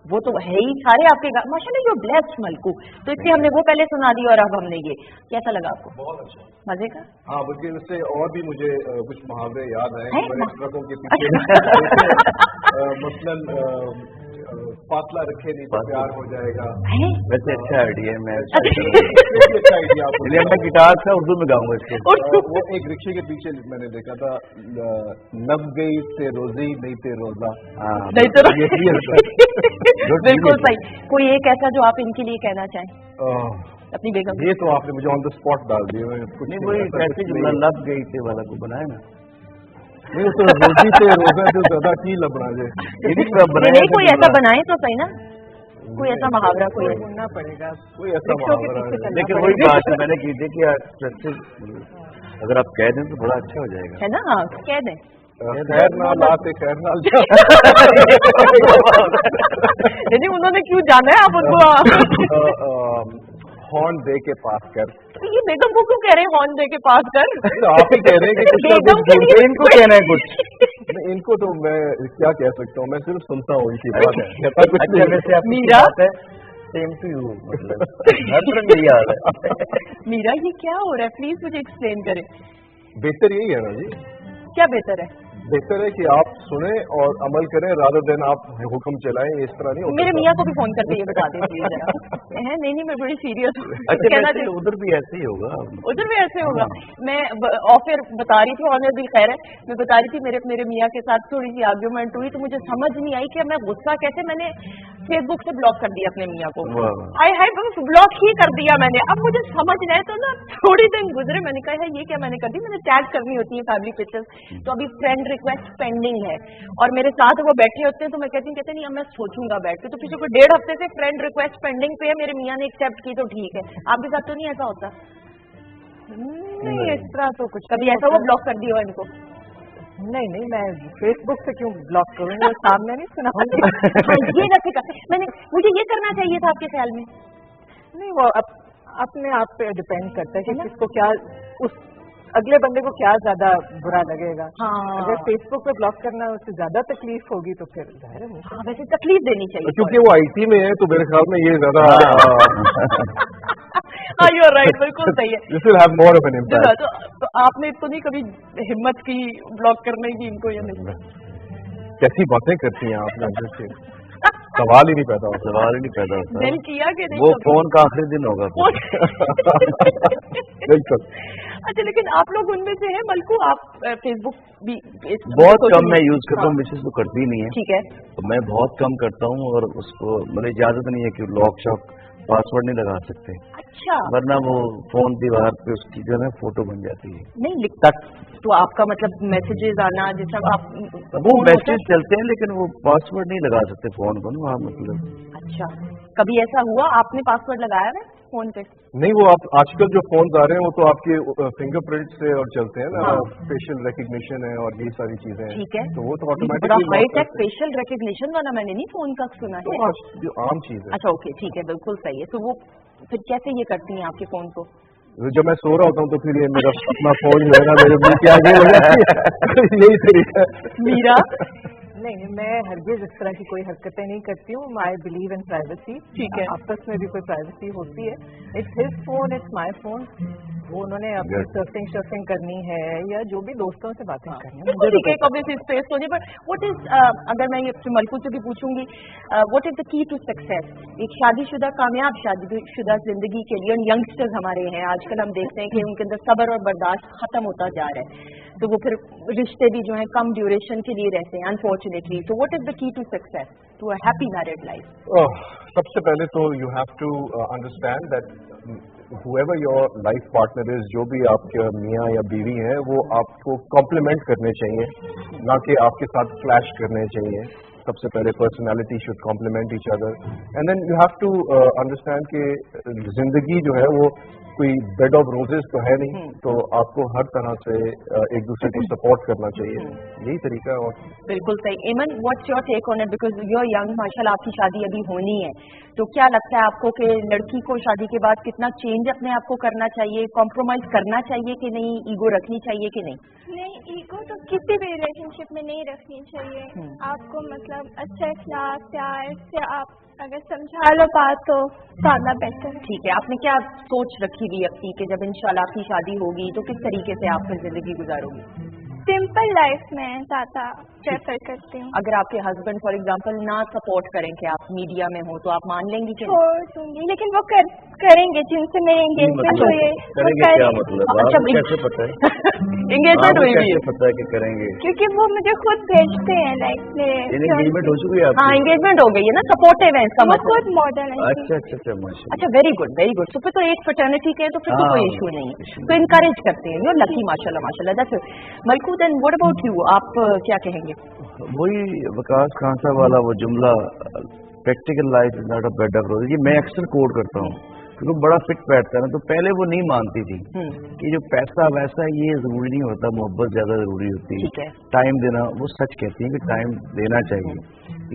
वो तो है ही सारे आपके माशाल्लाह यू ब्लेस्ड मलकू, तो इसलिए हमने वो पहले सुना दी और अब हमने ये। कैसा लगा आपको? बहुत अच्छा, मजे का। हाँ, बल्कि इससे और भी मुझे कुछ मुहावरे याद आए ट्रकों के पीछे मसलन फासला रखे नहीं तो प्यार हो जाएगा। वैसे अच्छा आइडिया है, मैं अच्छा आइडिया आपको। मैं गिटार से उर्दू में गाऊंगा इसको। वो एक रिक्शे के पीछे मैंने देखा था, नब गई ते रोजी नहीं ते रोजा। नहीं तो बिल्कुल सही। कोई एक ऐसा जो आप इनके लिए कहना चाहें अपनी बेगम? ये तो आपने मुझे ऑन द स्पॉट डाल दिया। नहीं, वही कैसे जुमला लब गई थे वाला को बनाया ना। नहीं, तो रोजी से रोजा जो ज्यादा की लबना नहीं, कोई ऐसा बनाए तो सही ना, कोई ऐसा मुहावरा कोई ढूंढना पड़ेगा, कोई ऐसा मुहावरा। लेकिन वही बात मैंने की थी कि अगर आप कह दें तो बड़ा अच्छा हो जाएगा, है ना? हाँ, कह दें। खैर नाल आते खैर नाल नहीं, उन्होंने क्यों जाना है आप उनको? हॉर्न दे के पास कर। ये बेगम को क्यों कह रहे हैं हॉर्न दे के पास कर? तो आप ही कह रहे हैं कि बेगम के लिए इनको कहना है कुछ। इनको तो मैं क्या कह सकता हूँ, मैं सिर्फ सुनता हूँ इनकी बात है। मीरा सेम टू यू, मतलब हर तरफ यही हाल है। मीरा ये क्या हो रहा है, प्लीज मुझे एक्सप्लेन करें। बेहतर यही है ना जी, क्या बेहतर है? बेहतर है कि आप सुने और अमल करें, रादर देन आप हुक्म चलाएं, इस तरह नहीं होता। मेरे मियाँ को भी फोन करके ये बता दीजिए जरा। है नहीं मैं बड़ी सीरियस हूँ। अच्छा कहना वैसे उधर भी ऐसे ही होगा, उधर भी ऐसे होगा। मैं ऑफर बता रही थी, ऑनर भी खैर है, मैं बता रही थी मेरे मियाँ के साथ थोड़ी सी आर्ग्यूमेंट हुई, तो मुझे समझ नहीं आई कि मैं गुस्सा कैसे, मैंने फेसबुक से ब्लॉक कर दिया अपने मियाँ को। हाय ब्लॉक ही कर दिया मैंने। अब मुझे समझ नहीं आया, तो ना थोड़ी दिन गुजरे, मैंने कहा है ये क्या मैंने कर दी, मैंने टैग करनी होती है फैमिली पिक्चर्स, तो अभी फ्रेंड रिक्वेस्ट पेंडिंग है और मेरे साथ वो बैठे होते हैं, तो मैं कहती नहीं अब मैं सोचूंगा बैठ के, तो पिछले कोई 1.5 हफ्ते से फ्रेंड रिक्वेस्ट पेंडिंग पे है, मेरे मियाँ ने एक्सेप्ट की तो ठीक है। आपके साथ तो नहीं ऐसा होता? नहीं इस तरह तो कुछ कभी ऐसा वो ब्लॉक कर दिया इनको? नहीं मैं फेसबुक से क्यों ब्लॉक करूँगी, वो सामने नहीं सुनाऊंगी। ये ना फिक्र, मुझे ये करना चाहिए था आपके ख्याल में? नहीं वो अपने आप पे डिपेंड करता है कि किसको क्या, उस अगले बंदे को क्या ज्यादा बुरा लगेगा। हाँ। अगर फेसबुक पे ब्लॉक करना उससे ज्यादा तकलीफ होगी तो फिर जाहिर है। हाँ, वैसे तकलीफ देनी चाहिए क्योंकि वो आईटी में है, तो मेरे ख्याल में ये ज्यादा यू आर राइट, बिल्कुल सही है। This will have more of an impact. तो आपने तो नहीं कभी हिम्मत की ब्लॉक करने की इनको, या नहीं? कैसी बातें करती हैं आप लोग से, सवाल ही नहीं पैदा होता। सवाल ही नहीं पैदा होता। दिल किया कि नहीं? वो फोन का आखिरी दिन होगा बिल्कुल। अच्छा लेकिन आप लोग उनमें से हैं मलकू, आप फेसबुक भी बहुत कम मैं यूज करता हूँ, मिसेस तो करती नहीं है। ठीक है। तो मैं बहुत कम करता हूँ, और उसको मतलब इजाजत नहीं है कि लॉक शॉक पासवर्ड नहीं लगा सकते। अच्छा। वरना वो फोन दीवार पे उसकी जो है फोटो बन जाती है। नहीं लिखता तो आपका मतलब मैसेजेस आना, जैसा आप वो मैसेज चलते हैं, लेकिन वो पासवर्ड नहीं लगा सकते फोन को ना, मतलब। अच्छा, कभी ऐसा हुआ आपने पासवर्ड लगाया है फोन पे? नहीं, वो आप आजकल जो फोन आ रहे हैं वो तो आपके फिंगरप्रिंट से और चलते हैं ना, फेशियल रिकग्निशन है और ये सारी चीजें हैं। ठीक है। तो वो तो ऑटोमेटिकली हाईटेक फेशियल रिकग्निशन वाला मैंने नहीं फोन का सुना है। तो जो आम चीज है। अच्छा ओके ठीक है, बिल्कुल सही है। तो वो फिर कैसे ये करती हैं आपके फोन को? जब मैं सो रहा होता हूँ तो फिर ये मेरा अपना फोन जो है ना मेरे मुंह के आगे हो जाती है। यही तरीका है। मीरा? नहीं मैं हरगिज इस तरह की कोई हरकतें नहीं करती हूँ। I believe in privacy. ठीक है। आपस में भी कोई प्राइवेसी होती है। It's his phone, it's my phone. वो उन्होंने अपनी सर्फिंग करनी है या जो भी दोस्तों से बातें करनी है, ठीक है, ऑब्वियसली स्पेस होने पर व्हाट इज, अगर मैं ये मलकू से भी पूछूंगी, what is the key to success एक शादीशुदा, कामयाब शादीशुदा जिंदगी के लिए? यंगस्टर्स हमारे हैं आजकल, हम देखते हैं कि उनके अंदर सब्र और बर्दाश्त खत्म होता जा रहा है, तो वो फिर रिश्ते भी जो है कम ड्यूरेशन के लिए रहते हैं अनफॉर्चुनेटली। तो what is the key to success to a happy married life? सबसे पहले तो you have to understand that whoever your life partner is, जो भी आपके मियाँ या बीवी हैं, वो आपको कॉम्प्लीमेंट करने चाहिए, ना कि आपके साथ क्लैश करने चाहिए। सबसे पहले personality should complement each other, and then you have to understand कि जिंदगी जो है वो कोई बेड ऑफ रोजेस तो है नहीं, तो आपको हर तरह से एक दूसरे को सपोर्ट करना चाहिए। यही तरीका है। और बिल्कुल सही। Eman, what's your take on it, because you are young, माशाल्लाह आपकी शादी अभी होनी है, तो क्या लगता है आपको कि लड़की को शादी के बाद कितना चेंज अपने आप को करना चाहिए, कॉम्प्रोमाइज करना चाहिए कि नहीं, ईगो रखनी चाहिए कि नहीं? नहीं, ईगो तो किसी भी रिलेशनशिप में नहीं रखनी चाहिए। आपको मतलब अच्छा इखलाक, प्यार से आप अगर समझा लो बात तो ज्यादा बेहतर है। ठीक है। आपने क्या सोच रखी हुई अपनी कि जब इंशाल्लाह आपकी शादी होगी तो किस तरीके से आप फिर जिंदगी गुजारोगी? सिंपल लाइफ में ज्यादा प्रेफर करती हूँ। अगर आपके हस्बैंड फॉर एग्जांपल ना सपोर्ट करें कि आप मीडिया में हो, तो आप मान लेंगी कि छोड़ दूंगी, लेकिन वो करेंगे जिनसे मेरे एंगेजमेंट हुई है। करेंगे क्या मतलब? अच्छा, आपको कैसे पता है? एंगेजमेंट हुई भी है? पता है कि करेंगे? क्योंकि वो मुझे खुद भेजते हैं, लाइक एंगेजमेंट हो चुकी है? हाँ, एंगेजमेंट हो गई है ना, सपोर्टिव है इसका मतलब। खुद मॉडल है। अच्छा माशाल्लाह। अच्छा, वेरी गुड वेरी गुड। तो फिर तो एक फ्रेटर्निटी के, तो फिर तो कोई इशू नहीं है, तो इनकरेज करते हैं। यू लकी, माशाल्लाह माशाल्लाह। That's Malku. Then what about you, आप क्या कहेंगे? वही वकास खान साहब वाला वो जुमला, practical life is not a bed of roses, ये मैं अक्सर कोट करता हूँ क्योंकि बड़ा फिट बैठता है ना। तो पहले वो नहीं मानती थी कि जो पैसा वैसा ये जरूरी नहीं होता, मोहब्बत ज्यादा जरूरी होती है, टाइम देना। वो सच कहती है कि टाइम देना चाहिए,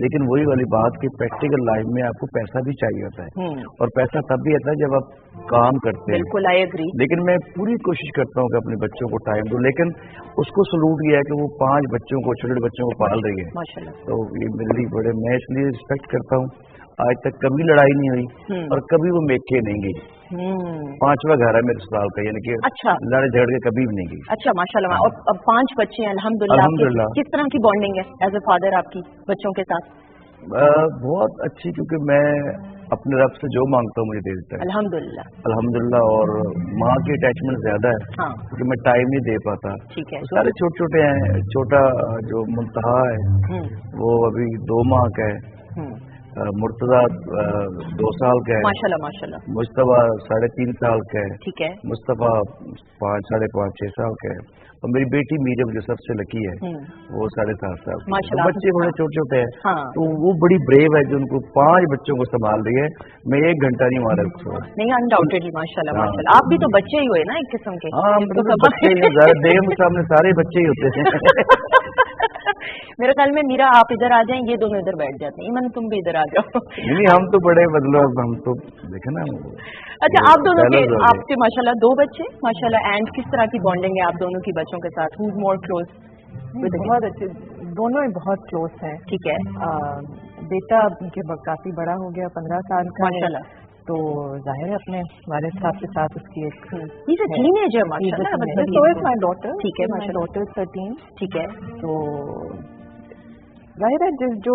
लेकिन वही वाली बात कि प्रैक्टिकल लाइफ में आपको पैसा भी चाहिए होता है, और पैसा तब भी आता है जब आप काम करते हैं। बिल्कुल, आई एग्री। लेकिन मैं पूरी कोशिश करता हूँ कि अपने बच्चों को टाइम दूं, लेकिन उसको सलूट किया है कि वो 5 बच्चों को, छोटे बच्चों को पाल रही है, माशाल्लाह। तो ये मेरे लिए बड़े, मैं इसलिए रिस्पेक्ट करता हूँ। आज तक कभी लड़ाई नहीं हुई और कभी वो मेके नहीं गई। 5वां घर है मेरे ससुराल का, यानी कि अच्छा, लड़े झगड़ के कभी भी नहीं गई। अच्छा माशाल्लाह। और अब 5 बच्चे हैं अल्हम्दुलिल्लाह। अल्हम्दुलिल्लाह। किस तरह की बॉन्डिंग है एज ए फादर आपकी बच्चों के साथ? बहुत अच्छी, क्योंकि मैं अपने रब से जो मांगता हूँ मुझे दे देता है अल्हम्दुलिल्लाह। अल्हम्दुलिल्लाह। और माँ की अटैचमेंट ज्यादा है, हाँ क्योंकि मैं टाइम नहीं दे पाता। ठीक है। सारे छोटे छोटे हैं। छोटा जो मुंतहा है वो अभी 2 माह का है, मुर्तजा 2 साल का है, माशाल्लाह माशाल्लाह। मुस्तफा 3.5 साल का है, ठीक है। मुस्तफा 5, 5.5, 6 साल का है, और मेरी बेटी मीरम जो सबसे लकी है वो 7.5 साल की है। माशाल्लाह। तो बच्चे बड़े छोटे छोटे हैं, हाँ। तो वो बड़ी ब्रेव है जो उनको 5 बच्चों को संभाल रही है। मैं 1 घंटा नहीं मारा उसको। नहीं, अनडाउटेडली माशाल्लाह हाँ। माशाल्लाह। आप भी तो बच्चे ही हुए ना एक किस्म के। हाँ, तो मतलब बच्चे ही हैं, देव सामने सारे बच्चे ही होते हैं। मेरे ख्याल में मीरा आप इधर आ जाएं, ये दोनों इधर बैठ जाते हैं। इमन तुम भी इधर आ जाओ। नहीं, हम तो बड़े मतलब हम तो देखे ना। अच्छा, आप दोनों के, पहले तो आपके माशाल्लाह 2 बच्चे माशाल्लाह। एंड किस तरह की बॉन्डिंग है आप दोनों की बच्चों के साथ? Who is more close? बहुत अच्छे, दोनों ही बहुत क्लोज हैं। ठीक है। बेटा के काफी बड़ा हो गया, 15 साल का है, माशाल्लाह। तो जाहिर है अपने वालिद साहब के साथ उसकी एक He's a teenager, माशाल्लाह। So is my daughter. ठीक है, My माशाल्लाह। daughter is 13. ठीक है। तो जाहिर है जो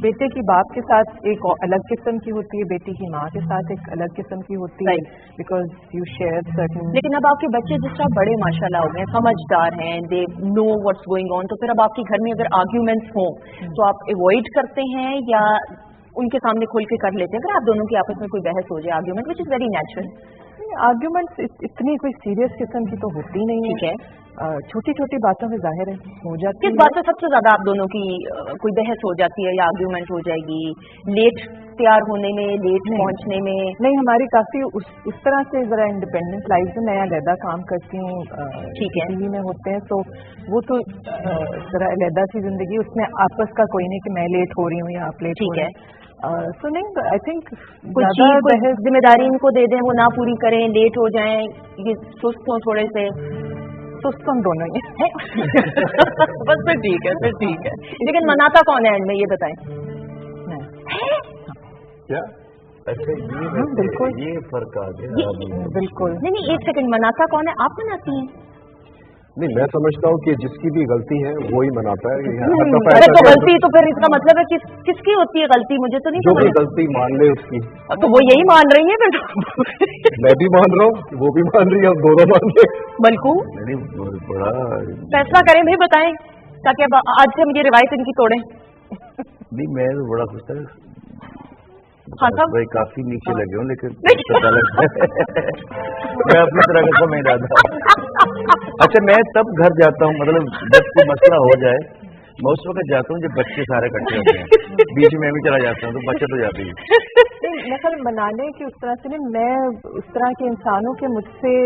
बेटे की बाप के साथ एक अलग किस्म की होती है, बेटी की माँ के साथ एक अलग किस्म की होती है, बिकॉज यू शेयर सर्टन। लेकिन अब आपके बच्चे जिस तरह बड़े माशाल्लाह हो गए, समझदार हैं, they know what's going on, तो फिर अब आपके घर में अगर आर्ग्यूमेंट्स हों तो आप अवॉइड करते हैं या उनके सामने खोल के कर लेते हैं? अगर आप दोनों की आपस में कोई बहस हो जाए, argument, which is very natural. Arguments इतनी कोई सीरियस किस्म की तो होती नहीं ठीक है। छोटी छोटी बातों में जाहिर है हो जाती है। किस बात पे सबसे ज्यादा आप दोनों की कोई बहस हो जाती है या आर्ग्यूमेंट हो जाएगी? लेट तैयार होने में, लेट पहुंचने में? नहीं, हमारी काफी उस तरह से जरा इंडिपेंडेंट लाइफ में, मैं अलहदा काम करती हूँ, ठीक है, टीवी में होते हैं, तो वो तो जरा अलहदा सी जिंदगी, उसमें आपस का कोई नहीं कि मैं लेट हो रही हूँ या आप लेट हो रहे हैं। सो नहीं, आई थिंक कोई जिम्मेदारी इनको दे दें, वो ना पूरी करें, लेट हो जाएं, ये सुस्त हो थोड़े से? सुस्त हम दोनों ही बस फिर ठीक है, फिर ठीक है। लेकिन मनाता कौन है एंड में, ये बताएं? क्या? अच्छा, ये बिल्कुल, ये फर्क आ गया। बिल्कुल। नहीं, 1 सेकंड, मनाता कौन है? आप मनाती हैं? नहीं, मैं समझता हूँ कि जिसकी भी गलती है वो ही मनाता है। अरे तो गलती, तो फिर इसका मतलब है कि किसकी होती है गलती? मुझे तो नहीं जो समझ। भी गलती मान ले उसकी। तो वो यही मान रही है फिर। मैं भी मान रहा हूँ, वो भी मान रही है, हम दोनों मान रहे हैं। बल्कू नहीं, बड़ा फैसला करें भाई, बताएं, ताकि अब आज से हम ये रिवायत इनकी तोड़ें। नहीं, मैं तो बड़ा खुश था। हाँ साहब, भाई काफी नीचे लगे हूँ, लेकिन पता लगता है मैं अपनी तरह का समझ रहा था। अच्छा, मैं तब घर जाता हूँ, मतलब जब कोई मसला हो जाए, मैं उस वक्त जाता हूँ जब बच्चे सारे इकट्ठे होते हैं। बीच में भी चला जाता हूँ तो बच्चे तो जाते ही। मैं कल मनाने की उस तरह से नहीं, मैं उस तरह के इंसानों के मुझसे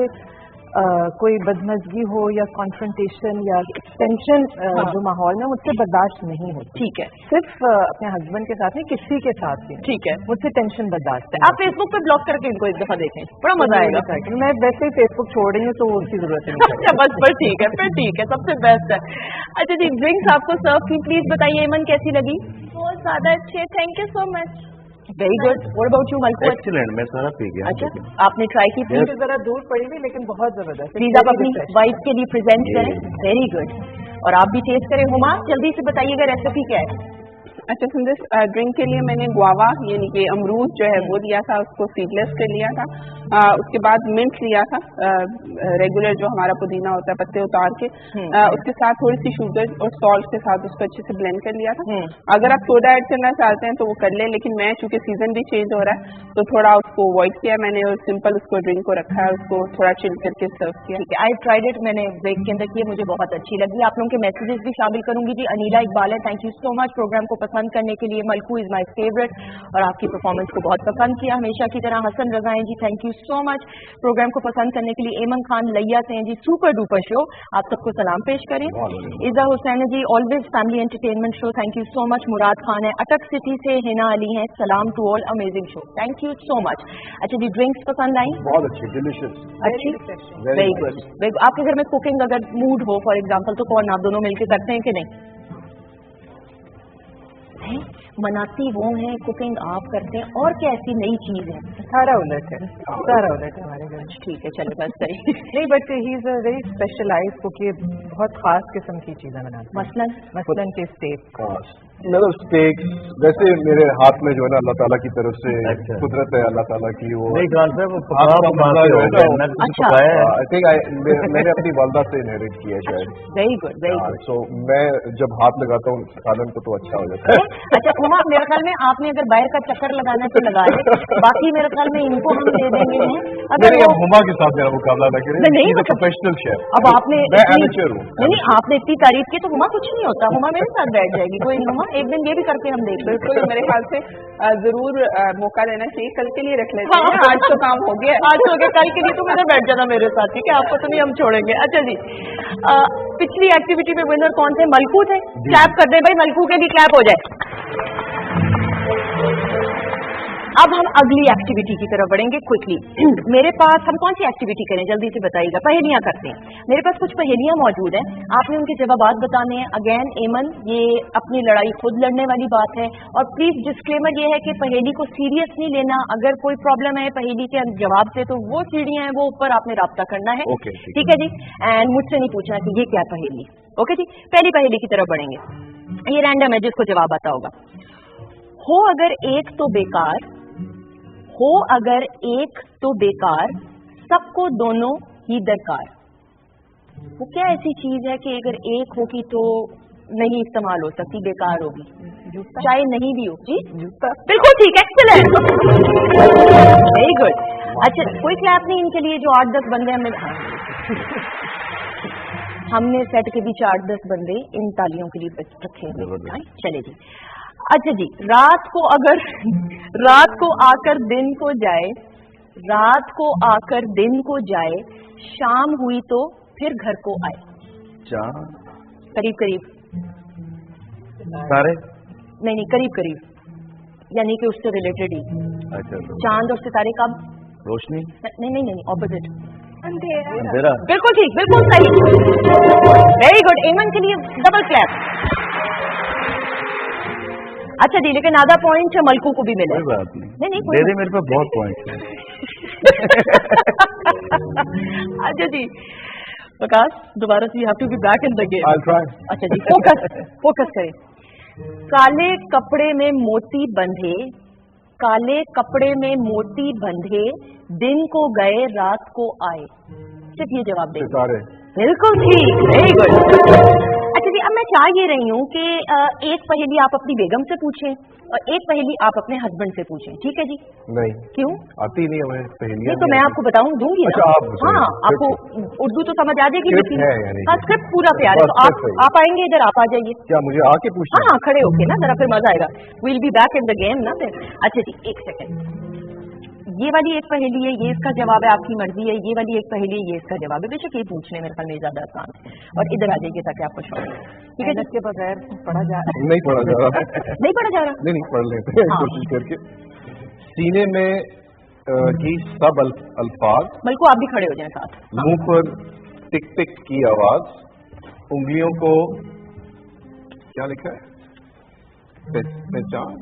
कोई बदमजगी हो या कॉन्फ्रंटेशन या टेंशन जो माहौल में, मुझसे बर्दाश्त नहीं होती। ठीक है। सिर्फ अपने हस्बैंड के साथ नहीं, किसी के साथ भी। ठीक है। मुझसे टेंशन बर्दाश्त है। आप फेसबुक पे ब्लॉक करके इनको एक दफा देखें, बड़ा मजा आएगा। मैं वैसे ही फेसबुक छोड़ रही हूँ, तो उसकी जरूरत नहीं। अच्छा, बस पर ठीक है, फिर ठीक है, सबसे बेस्ट है। अच्छा जी, ड्रिंक्स आपको सर्व की, प्लीज बताइए ईमन कैसी लगी? बहुत ज्यादा अच्छी है, thank you so much. Very good. What about you मलकू? Excellent, मैं सारा पी गया। अच्छा, आपने ट्राई की? प्लीज जरा दूर पड़ी हुई, लेकिन बहुत जबरदस्त। प्लीज आप अपनी वाइफ के लिए प्रेजेंट करें। Very good. और आप भी टेस्ट करें। हुमा, जल्दी से बताइएगा रेसिपी क्या है? अच्छा, दिस ड्रिंक के लिए मैंने गुआवा यानी कि अमरूद जो है वो लिया था, उसको सीडलेस कर लिया था। उसके बाद मिंट लिया था, रेगुलर जो हमारा पुदीना होता है, पत्ते उतार के, उसके साथ थोड़ी सी शुगर और सॉल्ट के साथ उसको अच्छे से ब्लेंड कर लिया था। अगर आप सोडा ऐड करना चाहते हैं तो वो कर ले, लेकिन मैं चूंकि सीजन भी चेंज हो रहा है तो थोड़ा उसको अवॉइड किया मैंने, और सिंपल उसको ड्रिंक को रखा है, उसको थोड़ा चिल करके सर्व किया। ठीक है, आई ट्राइड इट, मैंने ब्रेक के अंदर किया, मुझे बहुत अच्छी लगी। आप लोगों के मैसेजेस भी शामिल करूंगी जी। अनीला इकबाल है, thank you so much programme को पसंद करने के लिए। मलकू इज माई फेवरेट, और आपकी परफॉर्मेंस को बहुत पसंद किया हमेशा की तरह। हसन रजा हैं जी, thank you so much programme को पसंद करने के लिए। एमन खान लैया से हैं जी, सुपर डुपर शो, आप सबको सलाम पेश करें। Iza Hussain ji, always family entertainment show, thank you so much. Murad Khan है अटक सिटी से, हिना अली हैं, सलाम to all, amazing show, thank you so much. अच्छा जी, ड्रिंक्स पसंद आई? बहुत अच्छी, डिलिशियस, अच्छी, वेरी गुड। आपके घर में कुकिंग अगर मूड हो फॉर एग्जाम्पल, तो कौन आप दोनों मिलकर करते हैं कि नहीं? मनाती वो हैं, कुकिंग आप करते हैं, और क्या ऐसी नई चीज है? सारा उलट है, सारा उलट है हमारे घर। ठीक है, चलो बस सही। नहीं, but he is a very specialised cook, ये बहुत खास किस्म की चीजें बनाते हैं। मसलन के स्टेक, मतलब स्टेक वैसे मेरे हाथ में जो है ना अल्लाह ताला की तरफ से कुदरत है, अल्लाह ताला की वो नहीं खान साहब अच्छा, आई थिंक मैंने अपनी वालदा से इनहेरिट किया है शायद। Very good, very good. So मैं जब हाथ लगाता हूँ सालन को तो अच्छा हो जाता है। अच्छा हुमा, मेरे ख्याल में आपने अगर बाहर का चक्कर लगाना है तो लगा ले, बाकी मेरे ख्याल में इनको हम दे देंगे अगर वो हुमा के साथ मेरा मुकाबला न करें, नहीं प्रोफेशनल शेफ। अब आपने मैं एमेचर हूँ। नहीं, आपने इतनी तारीफ की तो हुमा कुछ नहीं होता, हुमा मेरे साथ बैठ जाएगी, कोई नहीं हुमा, एक दिन ये भी करके हम देख लेते। बिल्कुल, मेरे ख्याल से जरूर मौका लेना चाहिए, कल के लिए रख लेते हैं। आज तो काम हो गया, आज हो गया, कल के लिए तो मेरे बैठ जाना मेरे साथ, ठीक है, आपको तो नहीं हम छोड़ेंगे। अच्छा जी, पिछली एक्टिविटी में विनर कौन थे? मलकू थे। क्लैप कर दे भाई, मलकू के भी क्लैप हो जाए। अब हम अगली एक्टिविटी की तरफ बढ़ेंगे क्विकली। मेरे पास हम कौन सी एक्टिविटी करें, जल्दी से बताइएगा। पहेलियां करते हैं, मेरे पास कुछ पहेलियां मौजूद हैं, आपने उनके जवाब बताने हैं। अगेन एमन, ये अपनी लड़ाई खुद लड़ने वाली बात है, और प्लीज डिस्क्लेमर ये है कि पहेली को सीरियस नहीं लेना। अगर कोई प्रॉब्लम है पहेली के जवाब से तो वो सीढ़ियां हैं, वो ऊपर आपने राब्ता करना है, ठीक है जी। एंड मुझसे नहीं पूछना कि ये क्या पहेली। ओके जी, पहली पहेली की तरफ बढ़ेंगे। ये रैंडम है, जिसको जवाब आता होगा। हो अगर एक तो बेकार, हो अगर एक तो बेकार, सबको दोनों ही दरकार। वो क्या ऐसी चीज है कि अगर एक होगी तो नहीं इस्तेमाल हो सकती, बेकार होगी, चाहे नहीं भी हो? जी जूता, बिल्कुल ठीक, एक्सीलेंट, वेरी गुड। अच्छा, कोई क्लैप नहीं इनके लिए जो 8-10 बंदे हमने सेट के बीच 8-10 बंदे इन तालियों के लिए रखे हैं। चले जी। अच्छा जी, रात को आकर दिन को जाए, रात को आकर दिन को जाए, शाम हुई तो फिर घर को आए। करीब करीब, सारे नहीं, करीब करीब, यानी कि उससे रिलेटेड ही। अच्छा, चांद और सितारे कब? रोशनी? नहीं, ऑपोजिट, अंधेरा। बिल्कुल ठीक, बिल्कुल सही, वेरी गुड। एमन के लिए डबल क्लैप। अच्छा जी, लेकिन आधा पॉइंट मलकू को भी मिले। कोई बात नहीं, नहीं दे दे, मेरे पास बहुत पॉइंट है। अच्छा जी, प्रकाश, दोबारा से you have to be back in the game. I'll try. अच्छा जी, फोकस करें। काले कपड़े में मोती बंधे, काले कपड़े में मोती बंधे, दिन को गए रात को आए। सिर्फ ये जवाब दें। सितारे। बिल्कुल ठीक, वेरी गुड। अच्छा जी, अब मैं चाह ये रही हूँ कि एक पहेली आप अपनी बेगम से पूछें और एक पहेली आप अपने हस्बैंड से पूछें, ठीक है जी? नहीं, क्यों? आती नहीं हमें पहेलियां। नहीं तो मैं आपको बताऊं, दूंगी ना। अच्छा, आप हाँ, आपको उर्दू तो समझ आ जाएगी, स्क्रिप्ट लेकिन है यानी। हाँ, स्क्रिप्ट पूरा तैयार है, तो आप आएंगे इधर, आप आ जाइए। क्या मुझे आके पूछना? हाँ, खड़े होके ना, जरा फिर मजा आएगा। Will be back in the game ना फिर। अच्छा जी, एक सेकंड, ये वाली एक पहेली है, ये इसका जवाब है, आपकी मर्जी है। ये वाली एक पहेली है, ये इसका जवाब है। बेशक ये पूछने मेरे ख्याल में ज्यादा आसान है, और इधर आ जाइए ताकि आपको शौक है। ठीक है, के बगैर पढ़ा जा रहा है? नहीं पढ़ा जा रहा। नहीं पढ़ा जा रहा? नहीं, पढ़ लेते हैं कोशिश करके। सीने में की सब अल्फाज, मलकू आप भी खड़े हो जाएं साथ। मुंह पर टिक टिक की आवाज, उंगलियों को क्या लिखा है? पहचान।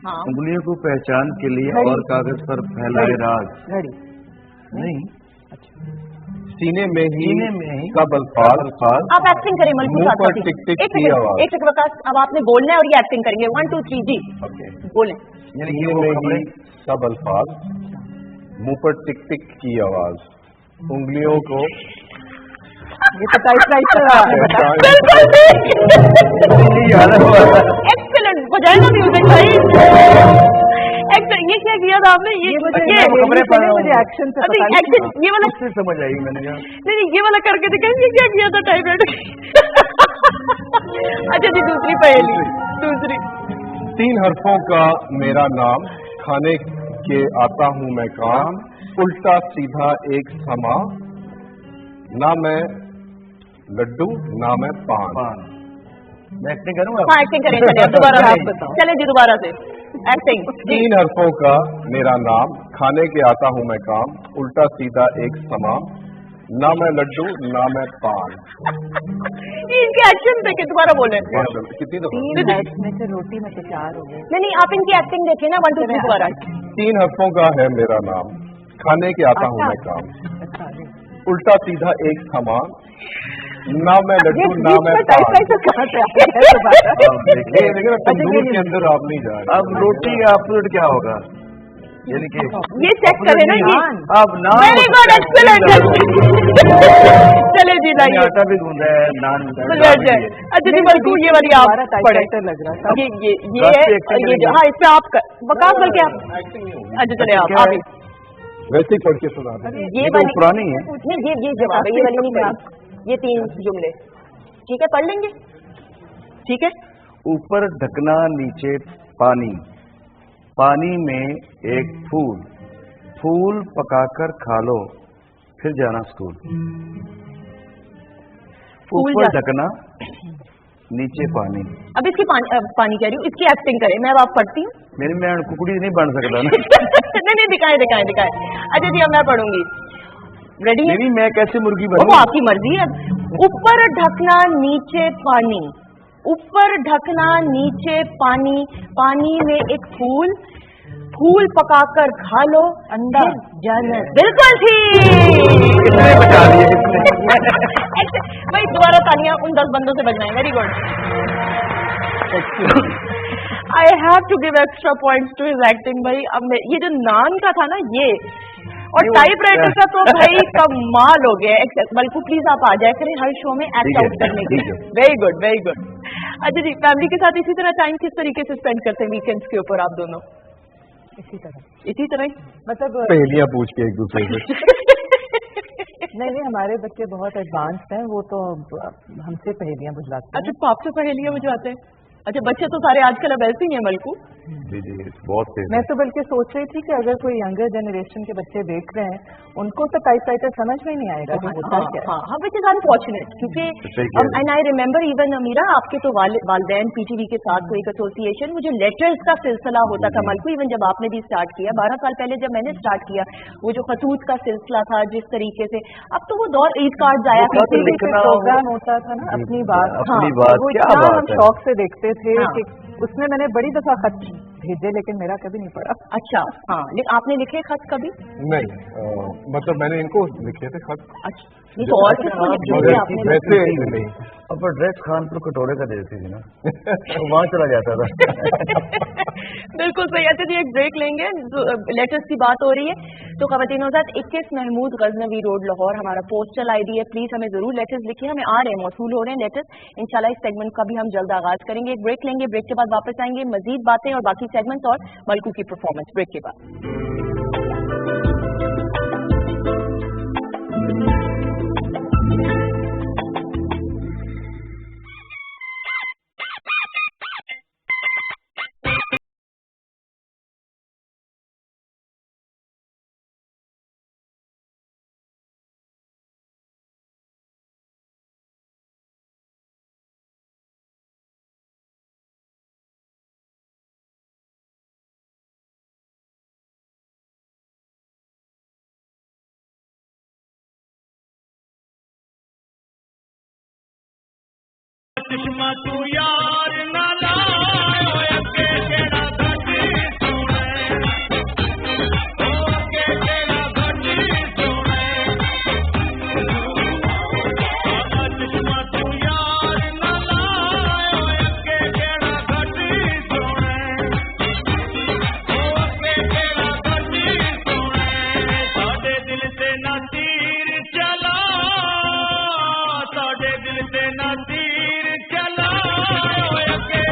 हाँ, उंगलियों को पहचान के लिए और कागज पर फैलाए राज। घड़ी नहीं, सीने में ही सब अल्फाज। आप एक्टिंग करें मलकू मुंह साथ पर साथ ही। टिक टिक एक की सेकंड, आवाज। एक सेकंड प्रकाश, अब आपने बोलना है और ये एक्टिंग करेंगे। 1 2 3 जी, बोलें। यानी कि सीने वो में कपड़े। ही सब अल्फाज, मुंह पर टिक टिक की आवाज, उंगलियों को ये तो टाइपराइटर आपने बताया। एक्सीलेंट, बजाएगा म्यूजिक भाई। ये क्या किया था आपने? ये मुझे एक्शन से अभी पता एक्शन, ये वाला उससे समझ आई मैंने कहा। नहीं, ये वाला करके दिखाएं, ये क्या किया था टाइपराइटर। अच्छा जी, दूसरी पहेली, दूसरी। 3 हरफों का मेरा नाम, खाने के आता हूँ मैं काम, उल्टा सीधा एक समा, ना मैं लड्डू ना मैं पान। मैं एक्टिंग करूँगा? हाँ, एक्टिंग करें, चलिए अब दोबारा आप से। बताओ। चले जी, दोबारा से एक्टिंग। 3 हरफों का मेरा नाम, खाने के आता हूँ मैं काम, उल्टा सीधा एक समा, ना मैं लड्डू ना मैं पान। इनके एक्शन देखे, दोबारा बोले। कितनी दफा? 3 हैट्स में से रोटी में तो 4 हो गए। नहीं, आप इनकी एक्टिंग देखिए ना, 1 2 3 दोबारा। 3 हर्फों का है मेरा नाम, खाने के आता हूँ मैं काम, अच्छा, उल्टा सीधा एक सामान, ना मैं लड्डू ना मैं पान। लेकिन तंदूर के अंदर आप नहीं जा रहे। अब रोटी ऑपोजिट क्या होगा? यानी कि ये चेक करें ना, ये अब नान। Very good, excellent. चले जी लाइए, आटा भी गूंदा है, नान बैठ जाए। अच्छा जी मलकू, ये वाली आप पढ़े। लग रहा था। ये हाँ, इस पे आप वकास बल्कि आप। अच्छा चले आप ही वैसे ही पढ़ के सुना दें। ये वाली पुरानी है। नहीं, ये जवाब है, ये वाली नहीं पढ़ा। ये 3 जुमले ठीक है, पढ़ लेंगे। ठीक है। ऊपर ढकना नीचे पानी, पानी में एक फूल, फूल पकाकर खा लो फिर जाना स्कूल। ऊपर ढकना नीचे पानी। अब इसकी पानी कह रही हूँ, इसकी एक्टिंग करें। मैं अब आप पढ़ती हूँ। मेरी मैं कुकड़ी नहीं बन सकता ना। नहीं, दिखाए। अच्छा जी, अब मैं पढ़ूंगी। रेडी? नहीं, मैं कैसे मुर्गी वो बनूं? आपकी मर्जी है। ऊपर ढकना नीचे पानी, ऊपर ढकना नीचे पानी, पानी में एक फूल, फूल पकाकर खा लो अंडा जाना। बिल्कुल ठीक। कितने बचा दिए? भाई दोबारा तालियां उन 10 बंदों से बजवाएं। Very good. I have to give extra points to his acting. भाई अब ये जो नान का था ना, ये और टाइप राइटर का तो भाई कमाल हो गया। मलकू प्लीज आप आ जाए करें हर शो में एक्ट आउट करने के लिए। Very good, very good. अच्छा जी, फैमिली के साथ इसी तरह टाइम किस तरीके से स्पेंड करते हैं वीकेंड्स के ऊपर आप दोनों? इसी तरह ही मतलब पहेलियां पूछ के एक दूसरे से। नहीं, हमारे बच्चे बहुत एडवांस्ड हैं, वो तो हमसे पहेलियां बुझवाते हैं। अच्छा, पाप से पहेलियां बुझवाते हैं। अच्छा, बच्चे तो सारे आजकल अब ऐसे ही हैं मलकू। जी, बहुत तेज। मैं तो बल्कि सोच रही थी कि अगर कोई यंगर जनरेशन के बच्चे देख रहे हैं, उनको तो टाइप राइटर समझ में ही नहीं आएगा कि होता क्या है। हाँ, विच इज अनफॉर्चुनेट, क्योंकि and I remember even Meera, आपके तो वालिदैन पीटीवी के साथ कोई एक्सोसिएशन, वो जो लेटर्स का सिलसिला होता था मलकू, इवन जब आपने भी स्टार्ट किया 12 साल पहले, जब मैंने स्टार्ट किया, वो जो खतूत का सिलसिला था जिस तरीके से, अब तो वो दौर ईद कार्ड आया, प्रोग्राम होता था ना अपनी बात, वो इतना हम शौक से देखते थे कि उसमें मैंने बड़ी दफा खत भेजे, लेकिन मेरा कभी नहीं पड़ा। अच्छा, हाँ, आपने लिखे खत कभी? नहीं, मतलब मैंने इनको लिखे थे खत। अच्छा, नहीं तो और किसको लिखे आपने? वैसे नहीं, अब ड्रेस खान पर कटोरे का देती थी ना, तो वहाँ चला जाता था। बिल्कुल सही। अच्छा जी, एक ब्रेक लेंगे। लेटर्स की बात हो रही है तो ख़वातीन हज़रात 21 महमूद गजनवी रोड लाहौर हमारा पोस्टल ID है। प्लीज हमें जरूर लेटर्स लिखिए, हमें आ रहे हैं, मौसूल हो रहे हैं लेटर्स। इंशाल्लाह इस सेगमेंट का भी हम जल्द आगाज करेंगे। एक ब्रेक लेंगे, ब्रेक के बाद वापस आएंगे, मजीद बातें और बाकी सेगमेंट्स और मलकू की परफॉर्मेंस ब्रेक के बाद। चश्मा तू यार ना लायो अगे तेरा घटी सोने, ओ अगे तेरा घटी सोने। चश्मा तू यार ना लायो अगे तेरा घटी सोने, ओ अगे तेरा घटी सोने। साडे दिल से ना तीर चला, साडे दिल से ना तीर चला, अगे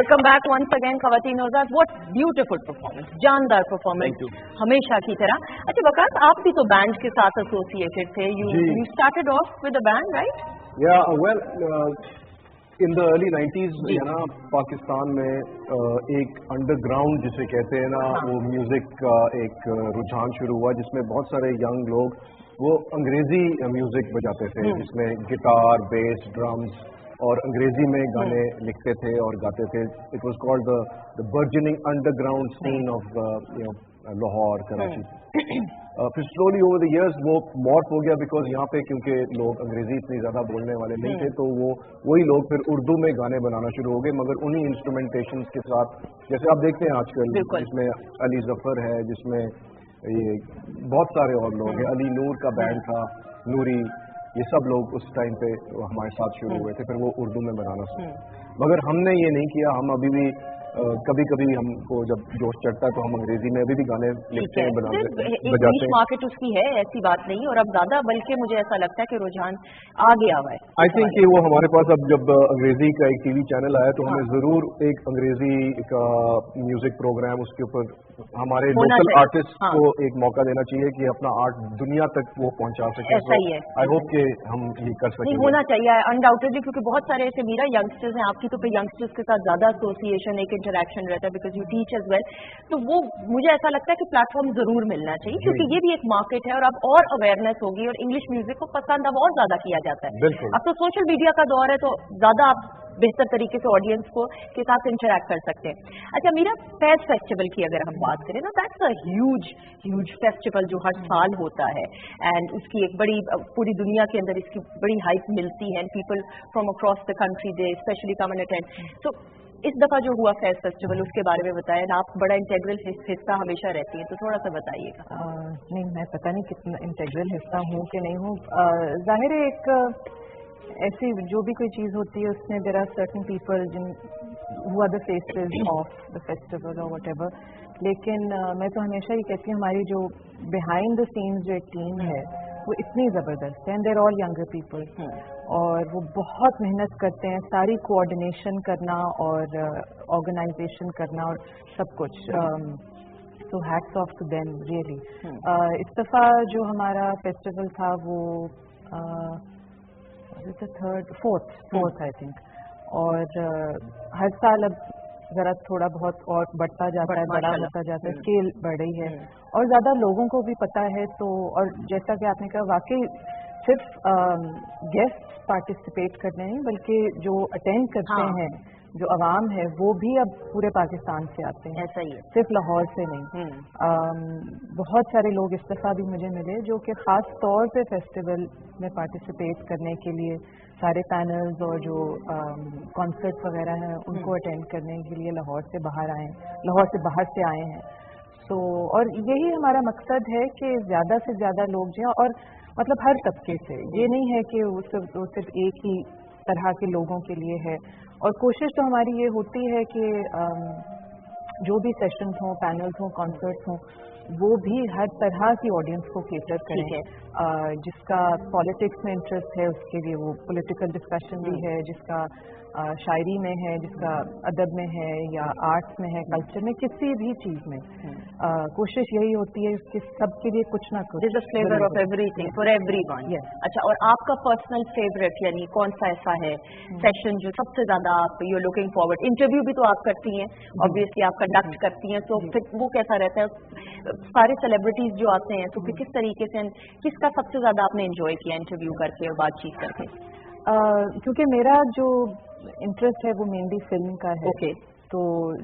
वेलकम बैक वंस अगेन खवातीन नौज़ाद. व्हाट ब्यूटीफुल परफॉर्मेंस, जानदार परफॉर्मेंस हमेशा की तरह. अच्छा वकास, आप भी तो बैंड के साथ एसोसिएटेड थे. You started off with a band, right? या well, in the early 90s ना पाकिस्तान में एक अंडरग्राउंड जिसे कहते हैं ना, वो म्यूजिक का एक रुझान शुरू हुआ जिसमें बहुत सारे यंग लोग वो अंग्रेजी म्यूजिक बजाते थे, जिसमें गिटार, बेस, ड्रम्स और अंग्रेजी में गाने लिखते थे और गाते थे. It was called the burgeoning underground scene of Lahore, Karachi. फिर स्लोली ओवर द इयर्स वो मॉर्फ हो गया, बिकॉज यहाँ पे क्योंकि लोग अंग्रेजी इतनी ज़्यादा बोलने वाले नहीं थे, तो वही लोग फिर उर्दू में गाने बनाना शुरू हो गए, मगर उन्हीं इंस्ट्रूमेंटेशंस के साथ, जैसे आप देखते हैं आजकल, जिसमें अली जफर है, जिसमें ये बहुत सारे और लोग हैं, अली नूर का बैंड था, नूरी, ये सब लोग उस टाइम पे हमारे साथ शुरू हुए थे, फिर वो उर्दू में बनाना शुरू. मगर हमने ये नहीं किया. हम अभी भी कभी कभी हमको जब जोश चढ़ता है तो हम अंग्रेजी में अभी भी गाने लिखते हैं, बजाते हैं. मार्केट उसकी है, ऐसी बात नहीं. और अब ज्यादा, बल्कि मुझे ऐसा लगता है कि रुझान आ गया हुआ है. आई थिंक कि वो हमारे पास अब जब अंग्रेजी का एक टीवी चैनल आया तो हमें जरूर एक अंग्रेजी का म्यूजिक प्रोग्राम, उसके ऊपर हमारे लोकल आर्टिस्ट को एक मौका देना चाहिए कि अपना आर्ट दुनिया तक वो पहुंचा सके. ऐसा ही है. आई होप कि हम ये कर सकें. होना चाहिए अनडाउटेडली, क्योंकि बहुत सारे ऐसे मेरा यंगस्टर्स हैं, आपकी तो फिर यंगस्टर्स के साथ ज्यादा एसोसिएशन, एक इंटरेक्शन रहता है, because you teach as well. तो वो मुझे ऐसा लगता है कि प्लेटफॉर्म जरूर मिलना चाहिए, क्योंकि ये भी एक मार्केट है और अब और अवेयरनेस होगी और इंग्लिश म्यूजिक को पसंद अब और ज्यादा किया जाता है. अब तो सोशल मीडिया का दौर है, तो ज्यादा आप बेहतर तरीके से ऑडियंस को के साथ इंटरेक्ट कर सकते हैं. अच्छा मीरा, फैज फेस्टिवल की अगर हम बात करें ना, दैट्स अ ह्यूज फेस्टिवल जो हर साल होता है, एंड उसकी एक बड़ी, पूरी दुनिया के अंदर इसकी बड़ी हाइप मिलती है, and people from across the country they specially come and attend. तो इस दफा जो हुआ फैज फेस्टिवल, उसके बारे में बताएं. आप बड़ा इंटेग्रल हिस्सा हमेशा रहती हैं, तो थोड़ा सा बताइएगा. नहीं, मैं पता नहीं कितना इंटेग्रल हिस्सा हूँ कि नहीं हूँ. जाहिर है एक ऐसी जो भी कोई चीज़ होती है उसमें there are certain people who are the faces of the festival और व्हाटएवर. लेकिन मैं तो हमेशा ही कहती हूँ, हमारी जो बिहाइंड द सीन्स जो एक टीम है वो इतनी ज़बरदस्त है, and they're all younger people, और वो बहुत मेहनत करते हैं, सारी कोऑर्डिनेशन करना और ऑर्गेनाइजेशन करना और सब कुछ. So hats off to them really. इस दफ़ा जो हमारा फेस्टिवल था वो फोर्थ आई थिंक. और हर साल अब जरा थोड़ा बहुत और बढ़ता जाता है, बड़ा होता जाता है, स्केल बढ़ रही है और ज़्यादा लोगों को भी पता है. तो और जैसा कि आपने कहा, वाकई सिर्फ गेस्ट पार्टिसिपेट करने नहीं, बल्कि जो अटेंड करते हैं, जो अवाम है, वो भी अब पूरे पाकिस्तान से आते हैं. ऐसा ही है, सिर्फ लाहौर से नहीं. बहुत सारे लोग इस दफ़ा भी मुझे मिले जो कि ख़ास तौर पे फेस्टिवल में पार्टिसिपेट करने के लिए, सारे पैनल्स और जो कॉन्सर्ट वगैरह हैं उनको अटेंड करने के लिए लाहौर से बाहर आए हैं. सो और यही हमारा मकसद है कि ज़्यादा से ज़्यादा लोग जो हैं, और मतलब हर तबके से, ये नहीं है कि वो सिर्फ एक ही तरह के लोगों के लिए है. और कोशिश तो हमारी ये होती है कि जो भी सेशंस हों, पैनल्स हों, कॉन्सर्ट्स हों, वो भी हर तरह की ऑडियंस को केटर करें. जिसका पॉलिटिक्स में इंटरेस्ट है उसके लिए वो पॉलिटिकल डिस्कशन भी है, जिसका शायरी में है, जिसका अदब में है, या आर्ट्स में है, कल्चर में, किसी भी चीज़ में. कोशिश यही होती है कि सबके लिए कुछ ना कुछ. This is the flavour of everything for everyone. अच्छा, और आपका पर्सनल फेवरेट यानी कौन सा ऐसा है सेशन जो सबसे ज्यादा आप यू लुकिंग फॉरवर्ड? इंटरव्यू भी तो आप करती हैं, ऑब्वियसली आप कंडक्ट करती हैं, तो फिर वो कैसा रहता है? सारे सेलिब्रिटीज जो आते हैं, तो फिर किस तरीके से, किसका सबसे ज्यादा आपने एंजॉय किया इंटरव्यू करके और बातचीत करके? क्योंकि मेरा जो इंटरेस्ट है वो मेनली फिल्म का है. ओके. तो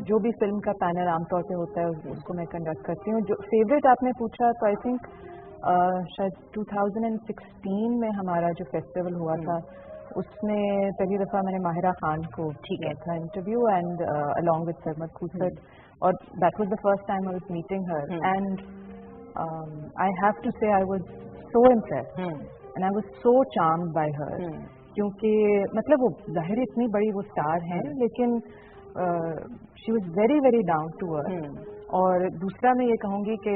जो भी फिल्म का पैनल आमतौर पे होता है उसको मैं कंडक्ट करती हूँ. जो फेवरेट आपने पूछा, तो आई थिंक शायद 2016 में हमारा जो फेस्टिवल हुआ था, उसमें पहली दफ़ा मैंने माहिरा खान को किया था interview, and along with Sarmad Khoosat, और that was the first time I was meeting her, and I have to say I was so impressed and I was so charmed by her. क्योंकि मतलब वो ज़ाहिर इतनी बड़ी वो स्टार हैं, लेकिन she was very very down to earth. और दूसरा मैं ये कहूँगी कि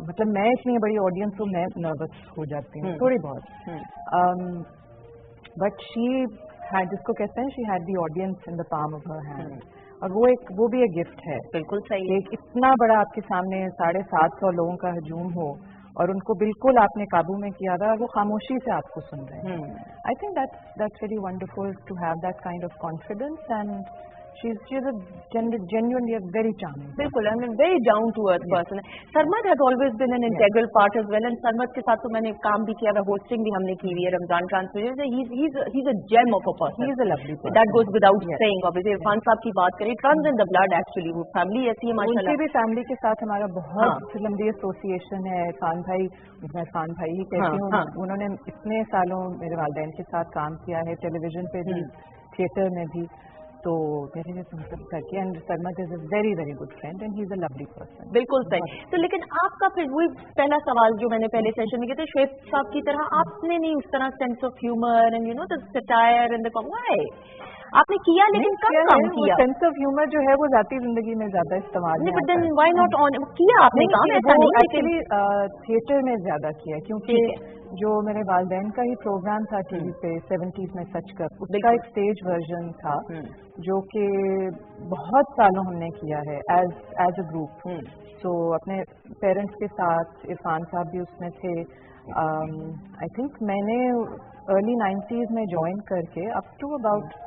मतलब मैं इतनी बड़ी ऑडियंस हूँ, मैं नर्वस हो जाती हूँ थोड़ी बहुत, बट शी हैड, जिसको कहते हैं, she had the audience in the palm of her hand. और वो भी एक गिफ्ट है। बिल्कुल सही। एक इतना बड़ा आपके सामने 750 लोगों का हजूम हो और उनको बिल्कुल आपने काबू में किया था, वो खामोशी से आपको सुन रहे हैं। I think that's really wonderful to have that kind of confidence, and she's a genuinely a very charming. बिल्कुल, I mean very down to earth person. Sarmad has always been an integral part as well, and Sarmad के साथ तो मैंने काम भी किया था, hosting भी हमने की हुई है Ramzan transmission. He's a gem of a person. He is a lovely person. That goes without saying. Obviously Irfan साहब की बात करें, it runs in the blood actually. वो फैमिली ऐसी है माशाल्लाह। उनकी भी फैमिली के साथ हमारा बहुत लंबी एसोसिएशन है। इरफान भाई, मैं इरफान भाई ही कहती हूँ। उन्होंने इतने सालों मेरे वालिदैन के साथ काम किया है, टेलीविजन पे भी, थिएटर में भी, तो मेरे लिए सब करके। And Sarmad is a very very good friend and he is a lovely person. बिल्कुल सही। तो लेकिन आपका फिर वही पहला सवाल जो मैंने पहले सेशन में किया था, शोएब साहब की तरह आपने नहीं उस तरह sense of humour and you know the satire and the why आपने किया, लेकिन कब काम किया? सेंस ऑफ ह्यूमर जो है वो जाती जिंदगी में ज्यादा इस्तेमाल नहीं, but then why not on किया आपने काम? ऐसा नहीं, एक्चुअली थिएटर में ज्यादा किया, क्योंकि जो मेरे वालिदैन का ही प्रोग्राम था टीवी पे 70s में सच कर, उसका एक स्टेज वर्जन था जो कि बहुत सालों हमने किया है एज अ ग्रुप। सो अपने पेरेंट्स के साथ, इरफान साहब भी उसमें थे। आई थिंक मैंने अर्ली 90s में ज्वाइन करके अप टू अबाउट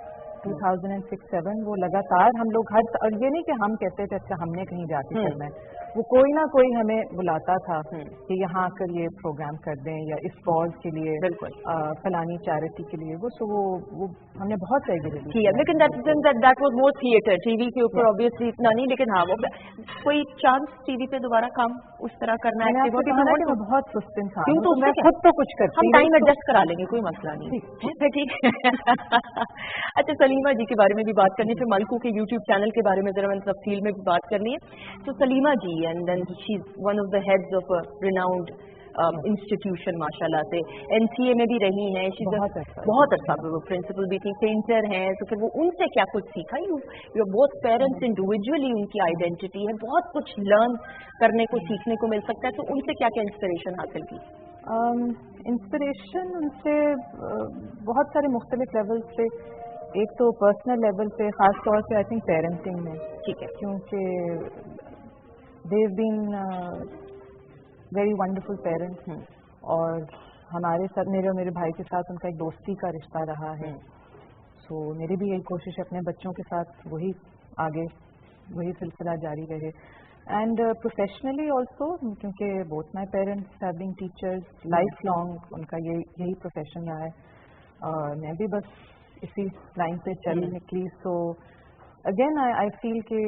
2006-07 वो लगातार हम लोग और ये नहीं कि हम कहते थे अच्छा हमने कहीं जाके करना है, वो कोई ना कोई हमें बुलाता था कि यहाँ आकर ये प्रोग्राम कर दें या इस कॉज के लिए, फलानी चैरिटी के लिए, वो हमने बहुत रेगुलरली किया। लेकिन that was more theatre, TV के ऊपर ऑब्वियसली इतना नहीं, लेकिन हाँ वो कोई चांस टीवी पे दोबारा काम उस तरह करना है? मैं बहुत सुस्त इंसान हूं, तो मैं खुद तो कुछ करती हूं, हम टाइम एडजस्ट करा लेंगे, कोई मसला नहीं। ठीक अच्छा, सलीमा जी के बारे में भी बात करनी, फिर मलकू के यूट्यूब चैनल के बारे में जरा मैंने तफसील में भी बात करनी है। तो सलीमा जी, and then she's one of the heads of a renowned institution माशाल्लाह से, NCA में भी रही हैं, बहुत अच्छा वो प्रिंसिपल भी थी, पेंटर हैं, तो फिर वो उनसे क्या कुछ सीखा? यू बोथ पेरेंट्स इंडिविजुअली, उनकी आइडेंटिटी है, बहुत कुछ लर्न करने को, सीखने को मिल सकता है, तो उनसे क्या क्या इंस्पिरेशन हासिल की? इंस्पिरेशन उनसे बहुत सारे मुख्तलिफ लेवल से, एक तो पर्सनल लेवल पे, खास तौर पे आई थिंक पेरेंटिंग में, ठीक है, क्योंकि they've been very wonderful parents, और हमारे साथ, मेरे और मेरे भाई के साथ उनका एक दोस्ती का रिश्ता रहा है। सो मेरी भी यही कोशिश है अपने बच्चों के साथ वही सिलसिला जारी रहे। एंड प्रोफेशनली ऑल्सो, क्योंकि both my parents have been teachers life long, उनका यही प्रोफेशन रहा है, और मैं भी बस इसी लाइन पे चल निकली। सो अगेन आई फील कि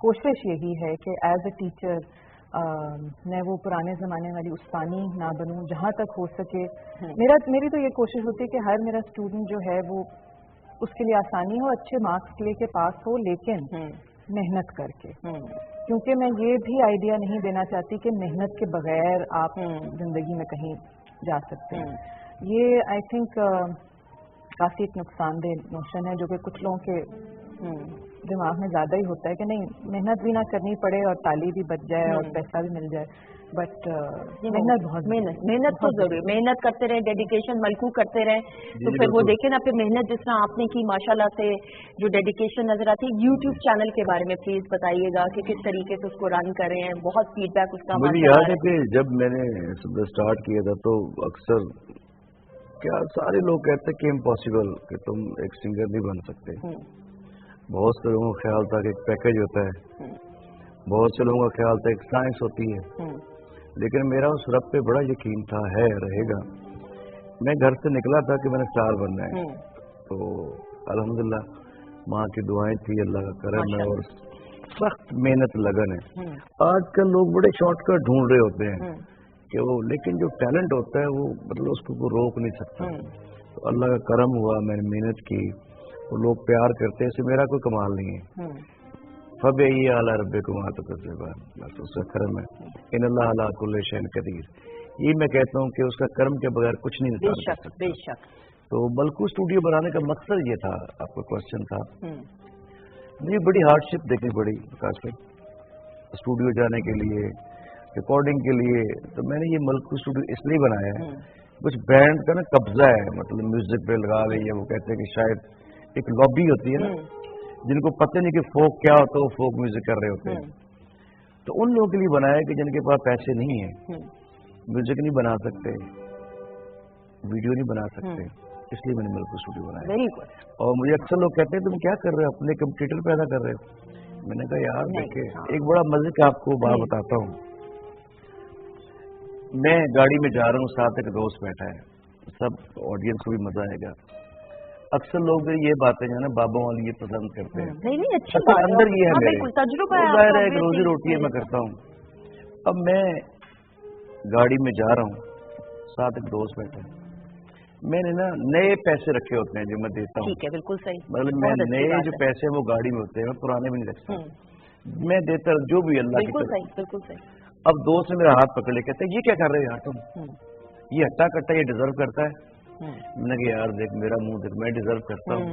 कोशिश यही है कि एज अ टीचर मैं वो पुराने ज़माने वाली उस्तानी ना बनूं, जहाँ तक हो सके। मेरी तो ये कोशिश होती है कि हर मेरा स्टूडेंट जो है वो उसके लिए आसानी हो, अच्छे मार्क्स लेके पास हो, लेकिन मेहनत करके, क्योंकि मैं ये भी आइडिया नहीं देना चाहती कि मेहनत के बगैर आप ज़िंदगी में कहीं जा सकते हैं। ये आई थिंक काफ़ी एक नुकसानदेह नोशन है, जो कि कुछ लोगों के दिमाग में ज़्यादा ही होता है कि नहीं, मेहनत भी ना करनी पड़े और ताली भी बच जाए और पैसा भी मिल जाए। बट मेहनत तो जरूरी, मेहनत करते रहे, डेडिकेशन मलकू करते रहे, तो फिर वो देखे ना, फिर मेहनत जिस तरह आपने की माशाल्लाह से, जो डेडिकेशन नजर आती है। यूट्यूब चैनल के बारे में प्लीज बताइएगा कि किस तरीके से उसको रन कर रहे हैं, बहुत फीडबैक उसका मुझे याद है कि जब मैंने स्टार्ट किया था तो अक्सर क्या सारे लोग कहते कि इम्पॉसिबल, कि तुम एक सिंगर नहीं बन सकते। बहुत से लोगों का ख्याल था कि एक पैकेज होता है, बहुत से लोगों का ख्याल था एक साइंस होती है, लेकिन मेरा उस रब पे बड़ा यकीन था, है, रहेगा। मैं घर से निकला था कि मैंने स्टार बनना है, तो अल्हम्दुलिल्लाह माँ की दुआएं थी, अल्लाह का करम है और सख्त मेहनत लगन है। आजकल लोग बड़े शॉर्टकट ढूंढ रहे होते हैं कि वो, लेकिन जो टैलेंट होता है वो मतलब उसको रोक नहीं सकता। तो अल्लाह का करम हुआ, मैंने मेहनत की, वो लोग प्यार करते हैं, इससे मेरा कोई कमाल नहीं है। फब यही आला रब्बे को माता बस उसका कर्म है, इन अल्लाह अला कुल्ले शैइन कदीर। ये मैं कहता हूँ कि उसका कर्म के बगैर कुछ नहीं निकाल सकता। बेशक। तो मलकू स्टूडियो बनाने का मकसद ये था, आपका क्वेश्चन था, मुझे बड़ी हार्डशिप देखनी पड़ी प्रकाश भाई, स्टूडियो जाने के लिए, रिकॉर्डिंग के लिए। तो मैंने ये मलकू स्टूडियो इसलिए बनाया है, कुछ बैंड का ना कब्जा है, मतलब म्यूजिक पे लगा रही है, वो कहते हैं कि शायद एक लॉबी होती है ना, जिनको पता नहीं कि फोक क्या होता है, वो फोक म्यूजिक कर रहे होते हैं। तो उन लोगों के लिए बनाया कि जिनके पास पैसे नहीं है, म्यूजिक नहीं बना सकते, वीडियो नहीं बना सकते, इसलिए मैंने मलकू स्टूडियो बनाया। Very good. और मुझे अक्सर लोग कहते हैं तुम क्या कर रहे हो, अपने कंप्यूटर पैदा कर रहे हो। मैंने कहा यार देखिए, एक बड़ा मजे का आपको बात बताता हूँ। मैं गाड़ी में जा रहा हूँ, साथ एक दोस्त बैठा है, सब ऑडियंस को भी मजा आएगा। अक्सर लोग ये बातें जो है ना बाबा वाली ये पसंद करते हैं। नहीं अच्छी अच्छा, बात अंदर ये है मेरे, बिल्कुल तजुर्बा है जाहिर है आपका, एक रोजी रोटी है, मैं करता हूँ। अब मैं गाड़ी में जा रहा हूँ, साथ एक दोस्त बैठा है, मैंने ना नए पैसे रखे होते हैं जो मैं देता हूँ। ठीक है, बिल्कुल सही। मतलब मैं नए जो पैसे हैं वो गाड़ी में होते हैं, मैं पुराने भी नहीं रखता, मैं देता जो भी अल्लाह की बिल्कुल तरफ। सही, बिल्कुल सही। अब दोस्त ने मेरा हाथ पकड़ लिया, कहते हैं ये क्या कर रहे हो यार तुम, ये हट्टा कट्टा ये डिजर्व करता है। मैंने कहा यार देख मेरा मुंह देख, मैं डिजर्व करता हूँ।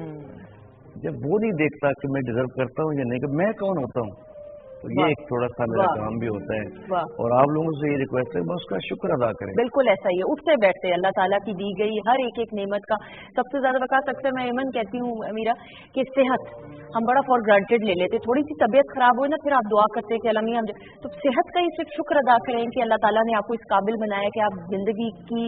जब वो नहीं देखता कि मैं डिजर्व करता हूँ या नहीं, कि मैं कौन होता हूँ, तो ये एक थोड़ा सा मेरा काम भी होता है। और आप लोगों से ये रिक्वेस्ट है, मैं उसका शुक्र अदा करें। बिल्कुल ऐसा ही है, उठते बैठते अल्लाह ताला की दी गई हर एक एक नेमत का सबसे ज्यादा वक़्त अक्सर मैं एमन कहती हूँ मीरा कि सेहत हम बड़ा फॉर ग्रांटेड ले लेते, थोड़ी सी तबीयत खराब हो ना फिर आप दुआ करते हैं कि अल्लाह मियां तो सेहत का ही सिर्फ शुक्र अदा करें कि अल्लाह ताला ने आपको इस काबिल बनाया कि आप जिंदगी की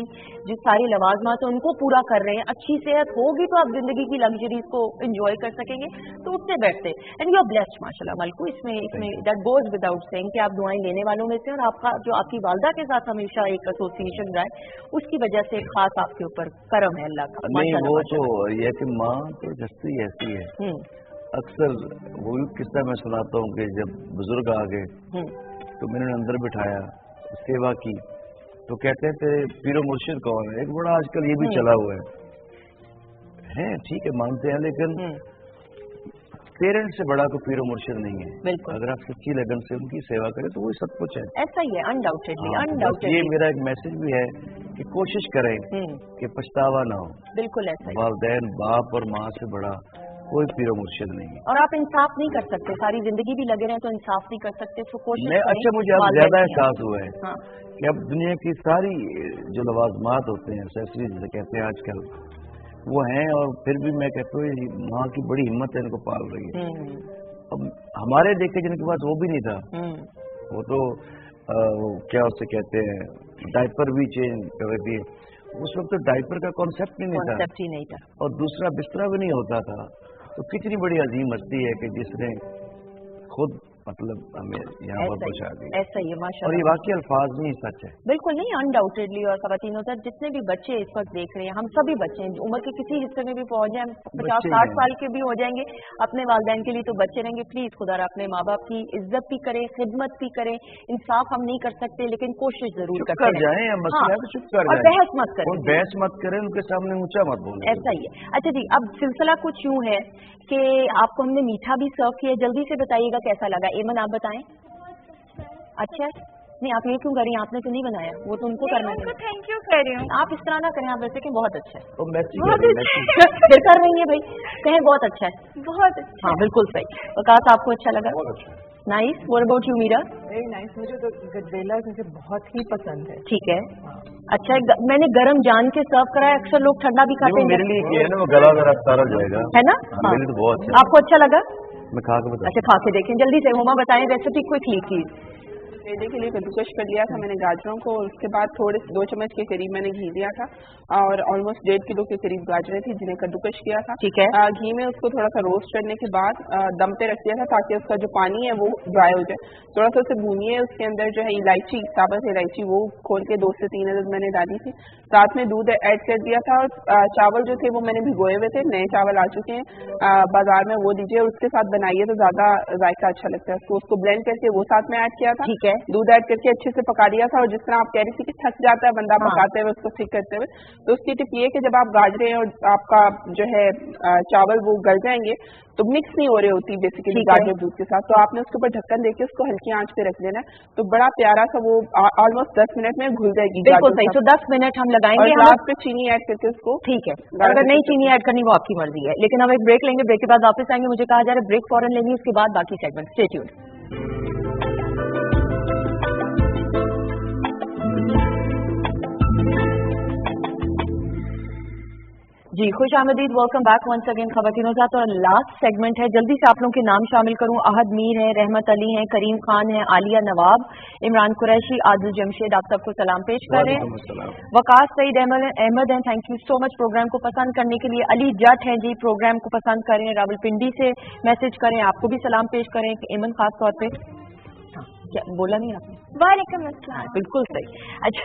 जो सारी लवाजमात है उनको पूरा कर रहे हैं। अच्छी सेहत होगी तो आप जिंदगी की लग्जरीज को एंजॉय कर सकेंगे। तो उठते बैठते एंड यू आर ब्लेस्ड माशाल्लाह मलकू, इसमें दैट गोज विदाउट सेइंग कि आप दुआएं लेने वालों में से, और आपका जो आपकी वालदा के साथ हमेशा एक एसोसिएशन रहा है उसकी वजह से खास आपके ऊपर करम है अल्लाह का। नहीं वो तो ये कि माँ तो जस्ती ऐसी है, अक्सर वो किस्सा मैं सुनाता हूँ कि जब बुजुर्ग आ गए तो मैंने अंदर बिठाया, सेवा की, तो कहते थे पीरो मुर्शिद कौन है। एक बड़ा आजकल ये भी चला हुआ है ठीक है मानते हैं, लेकिन पेरेंट्स से बड़ा को पीरो मुर्शिद नहीं है। अगर आप सच्ची लगन से उनकी सेवा करें तो वही सब कुछ है। ऐसा ही है अनडाउटेडली, अनडाउटेडली। ये मेरा एक मैसेज भी है कि कोशिश करें कि पछतावा ना हो। बिल्कुल ऐसा। वालिदैन बाप और माँ से बड़ा कोई पीरो मुर्शिद नहीं है। और आप इंसाफ नहीं कर सकते, सारी जिंदगी भी लगे रहे तो इंसाफ नहीं कर सकते, तो कोशिश करें। अच्छा मुझे अब ज्यादा एहसास हुआ है कि अब दुनिया की सारी जो लवाजमात होते हैं, एक्सेसरीज जिसे कहते हैं आजकल, वो हैं, और फिर भी मैं कहता हूँ माँ की बड़ी हिम्मत है इनको पाल रही है। अब हमारे देखे जिनके पास वो भी नहीं था, वो तो क्या उससे कहते हैं डायपर भी चेंज कर दिए, उस वक्त तो डायपर का कॉन्सेप्ट ही नहीं था, और दूसरा बिस्तरा भी नहीं होता था। तो कितनी बड़ी अजीम हस्ती है कि जिसने खुद मतलब हमें यहाँ पर पहुँचा दी। ऐसा ही है माशाल्लाह। और ये वाकई अल्फाज में ही सच है। बिल्कुल नहीं अनडाउटेडली। और खवातीन होता जितने भी बच्चे इस वक्त देख रहे हैं, हम सभी बच्चे हैं, उम्र के किसी हिस्से में भी पहुंच जाए, 50-60 साल के भी हो जाएंगे, अपने वालिदैन के लिए तो बच्चे रहेंगे। प्लीज खुदा अपने माँ बाप की इज्जत भी करें, खिदमत भी करें। इंसाफ हम नहीं कर सकते लेकिन कोशिश जरूर करते जाए, और बहस मत करें, बहस मत करें, उनके सामने ऊंचा मत बोलें। ऐसा ही है। अच्छा जी, अब सिलसिला कुछ यूं है कि आपको हमने मीठा भी सर्व किया, जल्दी से बताइएगा कैसा लगा। एमन आप बताएं। अच्छा है, नहीं आप ये क्यों कर रही हैं, आपने तो नहीं बनाया, वो तो उनको करना है। थैंक यू कर रही हूँ। आप इस तरह ना करें, आप वैसे कि बहुत अच्छा है, फिर कर रही है भाई, कहें बहुत अच्छा है, बहुत अच्छा। हाँ बिल्कुल सही। वकास आपको अच्छा लगा? Nice. What about you Meera? Very nice. मुझे तो गजरेला मुझे बहुत ही पसंद है। ठीक है, अच्छा मैंने गरम जान के सर्व कराया, अक्सर लोग ठंडा भी खाते हैं। मेरे लिए है ना, वो गला जरा तारा जाएगा, है ना? मेरे लिए तो बहुत अच्छा। आपको अच्छा लगा? मैं खा के बता। अच्छा खा के देखें, जल्दी से हुमा बताएं रेसिपी क्विकली प्लीज। मैदे के लिए कद्दूकश कर लिया था मैंने गाजरों को, उसके बाद थोड़े 2 चम्मच के करीब मैंने घी दिया था, और ऑलमोस्ट 1.5 किलो के करीब गाजरें थी जिन्हें कद्दूकश किया था। ठीक है। घी में उसको थोड़ा सा रोस्ट करने के बाद दम पे रख दिया था ताकि उसका जो पानी है वो ड्राई हो जाए। थोड़ा सा उसे भूनिए, उसके अंदर जो है इलायची, साबुत इलायची वो खोल के 2 से 3 अदद मैंने डाली थी, साथ में दूध ऐड कर दिया था, और चावल जो थे वो मैंने भिगोए हुए थे, नए चावल आ चुके हैं बाजार में, वो दीजिए, और उसके साथ बनाइए तो ज्यादा जायका अच्छा लगता है। तो उसको ब्लेंड करके वो साथ में ऐड किया था। ठीक है। दूध ऐड करके अच्छे से पका दिया था, और जिस तरह आप कह रही थी कि थक जाता है बंदा पकाते हुए उसको ठीक करते हुए, तो उसकी टिप ये कि जब आप गाजरें और आपका जो है चावल वो गल जाएंगे तो मिक्स नहीं हो रही होती बेसिकली गाजर दूध के साथ, तो आपने उसके ऊपर ढक्कन देके उसको हल्की आंच पे रख देना है, तो बड़ा प्यारा सा वो ऑलमोस्ट 10 मिनट में घुल जाएगी। बिल्कुल सही। तो 10 मिनट हम लगाएंगे, और लास्ट पे चीनी ऐड करके उसको। ठीक है, अगर नहीं चीनी ऐड करनी वो आपकी मर्जी है, लेकिन हम एक ब्रेक लेंगे, ब्रेक के बाद वापस आएंगे। मुझे कहा जा रहा है ब्रेक फौरन लेंगे, उसके बाद बाकी सेगमेंट। Stay tuned. जी खुश आमदीद, वेलकम बैक वंस अगेन खवातीनों का। तो लास्ट सेगमेंट है, जल्दी से आप लोगों के नाम शामिल करूं। अहद मीर है, रहमत अली हैं, करीम खान है, आलिया नवाब, इमरान कुरैशी, आदिल जमशेद, आप सबको सलाम पेश कर रहे हैं। वकास सईद अहमद हैं, thank you so much programme को पसंद करने के लिए। अली जट हैं जी, प्रोग्राम को पसंद करें, रावलपिंडी से मैसेज करें, आपको भी सलाम पेश करें, एमन खास तौर पे। क्या बोला नहीं आपने? वालेकुम अस्सलाम। बिल्कुल सही। अच्छा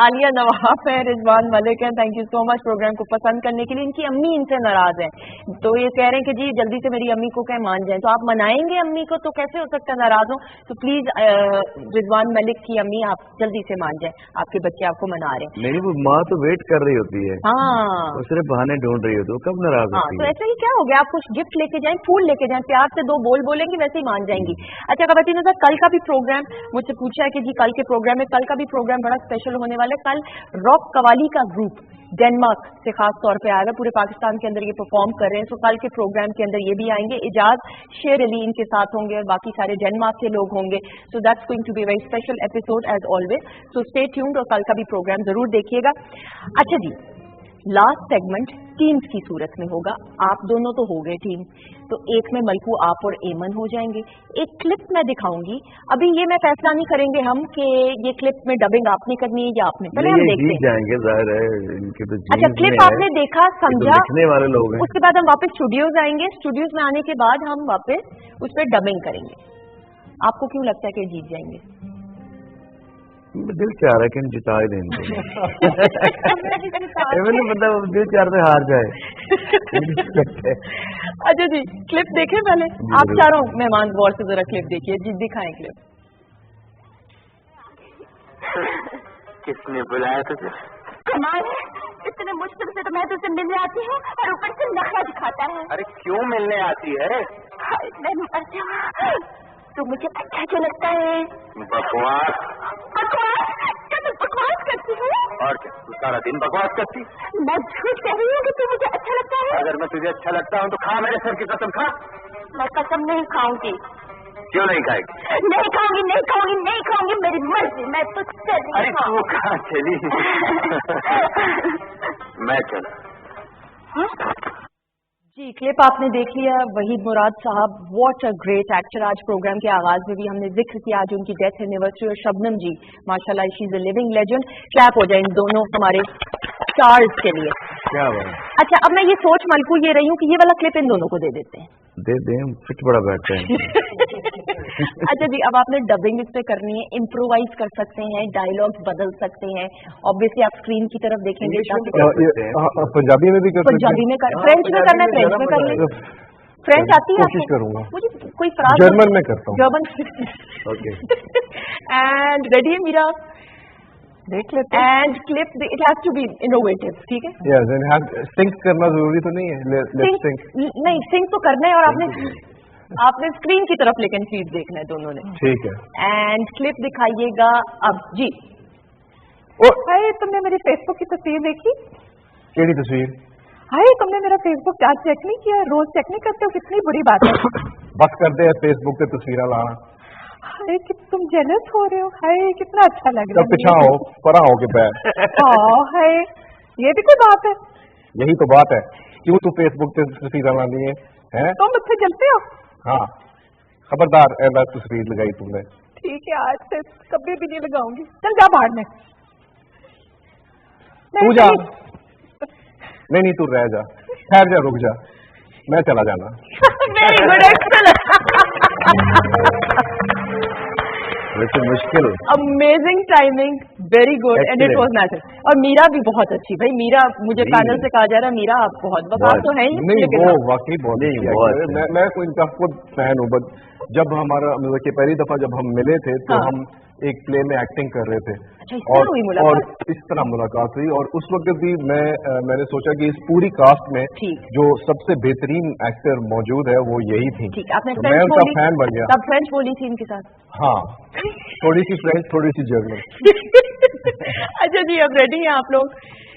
आलिया नवाब है, रिजवान मलिक हैं, thank you so much programme को पसंद करने के लिए। इनकी अम्मी इनसे नाराज हैं, तो ये कह रहे हैं कि जी जल्दी से मेरी अम्मी को कहीं मान जाएं। तो आप मनाएंगे अम्मी को, तो कैसे हो सकता है नाराज हो? तो प्लीज रिजवान मलिक की अम्मी आप जल्दी से मान जाएं, आपके बच्चे आपको मना रहे हैं। नहीं, वो माँ तो वेट कर रही होती है, हाँ वो सिर्फ बहाने ढूंढ रही होती है, वो कब नाराज होती तो है? ऐसे ही क्या हो गया, आप कुछ गिफ्ट लेके जाएं, फूल लेके जाएं, प्यार से दो बोल बोलेंगी, वैसे ही मान जाएंगी। अच्छा खवातीन, कल का भी प्रोग्राम मुझसे पूछा है कि जी कल के प्रोग्राम में, कल का भी प्रोग्राम बड़ा स्पेशल होने वाला है। कल रॉक कवाली का ग्रुप डेनमार्क से खास तौर पे आएगा, पूरे पाकिस्तान के अंदर ये परफॉर्म कर रहे हैं। तो कल के प्रोग्राम के अंदर ये भी आएंगे, इजाज शेर अली इनके साथ होंगे और बाकी सारे डेनमार्क के लोग होंगे। So that's going to be very special episode as always, so stay tuned और कल का भी प्रोग्राम जरूर देखिएगा। अच्छा जी, लास्ट सेगमेंट टीम्स की सूरत में होगा। आप दोनों तो हो गए टीम, तो एक में मलकू आप और एमन हो जाएंगे। एक क्लिप मैं दिखाऊंगी, अभी ये मैं फैसला नहीं करेंगे हम कि ये क्लिप में डबिंग आपने करनी है या आपने, पहले हम देखते हैं। जाएंगे, जाहिर है इनके तो अच्छा क्लिप आपने देखा, समझा, लिखने वाले लोग हैं। उसके बाद हम वापस स्टूडियोज आएंगे, स्टूडियोज में आने के बाद हम वापस उस पर डबिंग करेंगे। आपको क्यों लगता है कि जीत जाएंगे? दिल चाह रहा है कि हम जिता ही देंगे। मतलब दिल चाह रहा है हार जाए। अच्छा जी, क्लिप देखें पहले आप चारों मेहमान, गौर से जरा क्लिप देखिए जी, दिखाएं क्लिप। किसने बुलाया तुझे? कमाल है, इतने मुश्किल से तो मैं तुझसे मिलने आती हूँ और ऊपर से नखरा दिखाता है। अरे क्यों मिलने आती है? हाय, मैं मर जाऊँ। तो मुझे अच्छा क्यों लगता है? बकवास। बकवास? क्या तुम बकवास करती हो? और क्या, तू सारा दिन बकवास करती? मैं झूठ कह रही हूँ कि तू मुझे अच्छा लगता है। अगर मैं तुझे अच्छा लगता हूँ तो खा मेरे सर की कसम, खा। मैं कसम नहीं खाऊंगी। क्यों नहीं खाएगी? नहीं खाऊंगी, नहीं खाऊंगी, नहीं खाऊंगी, मेरी मर्जी, मैं तुझसे अरे नहीं तू कहाँ चली? मैं चला। जी क्लिप आपने देख लिया, वहीद मुराद साहब, व्हाट अ ग्रेट एक्टर। आज प्रोग्राम के आगाज में भी हमने जिक्र किया आज उनकी डेथ एनिवर्सरी, और शबनम जी माशाल्लाह she is a living legend. Clap हो जाए इन दोनों हमारे स्टार्स के लिए। क्या बात। अच्छा अब मैं ये सोच मलकू ये रही हूँ कि ये वाला क्लिप इन दोनों को दे देते हैं। दे दें, फिट बड़ा बैठते हैं। अच्छा जी, अब आपने डबिंग इस पे करनी है, इम्प्रोवाइज कर सकते हैं, डायलॉग्स बदल सकते हैं। ऑब्वियसली आप स्क्रीन की तरफ देखेंगे, पंजाबी में भी कर सकते हैं, पंजाबी में कर, फ्रेंच में करना है, फ्रेंच में कर लेंगे। फ्रेंच आती है? कोशिश करूंगा, मुझे कोई फ्राज जर्मन में करता हूँ। जर्मन। ओके एंड रेडी है मीरा? देख लेते हैं। And clip it has to be innovative, ठीक है? यस, एंड हैव सिंक करना जरूरी तो नहीं है, लेट्स सिंक। नहीं, सिंक तो करना है, और आपने स्क्रीन की तरफ लेकिन फीड देखना है दोनों ने, ठीक है? एंड क्लिप दिखाइएगा अब जी। हाय, तुमने मेरी फेसबुक की तस्वीर देखी? केड़ी तस्वीर? हाय, तुमने मेरा फेसबुक आज चेक नहीं किया? रोज चेक नहीं करते हो, कितनी बुरी बात है। बस करते हैं फेसबुक पे तस्वीर लाना। हाय कि तुम जेलस हो रहे हो, हाय कितना अच्छा लग रहा है। पिछा हो, परा हो के पैर। हाय, ये भी कोई बात है? यही तो बात है, क्यों तू फेसबुक पे तस्वीर लानी है? तुम मुझसे जलते हो? हाँ, खबरदार ऐसा तस्वीर लगाई तुमने। ठीक है, आज से कभी भी नहीं लगाऊंगी। चल जा बाहर में। तू जा। नहीं, तू रह जा, ठहर जा, रुक जा, मैं चला जाना। वेरी गुड, वैसे मुश्किल, amazing timing, very good, and it was natural. और मीरा भी बहुत अच्छी, भाई मीरा, मुझे पैनल से कहा जा रहा है मीरा आप बहुत बता तो है ही नहीं, वो वाकई बहुत। मैं कोई इनका खुद फैन हूँ, बट जब हमारा मतलब कि पहली दफा जब हम मिले थे तो हम एक प्ले में एक्टिंग कर रहे थे। अच्छा, और इस तरह मुलाकात हुई, और उस वक्त भी मैंने सोचा कि इस पूरी कास्ट में जो सबसे बेहतरीन एक्टर मौजूद है वो यही थी। तो मैं उनका फैन बन गया। तब फ्रेंच बोली थी इनके साथ? हाँ, थोड़ी सी फ्रेंच, थोड़ी सी जर्मन। अच्छा जी, अब रेडी हैं आप लोग?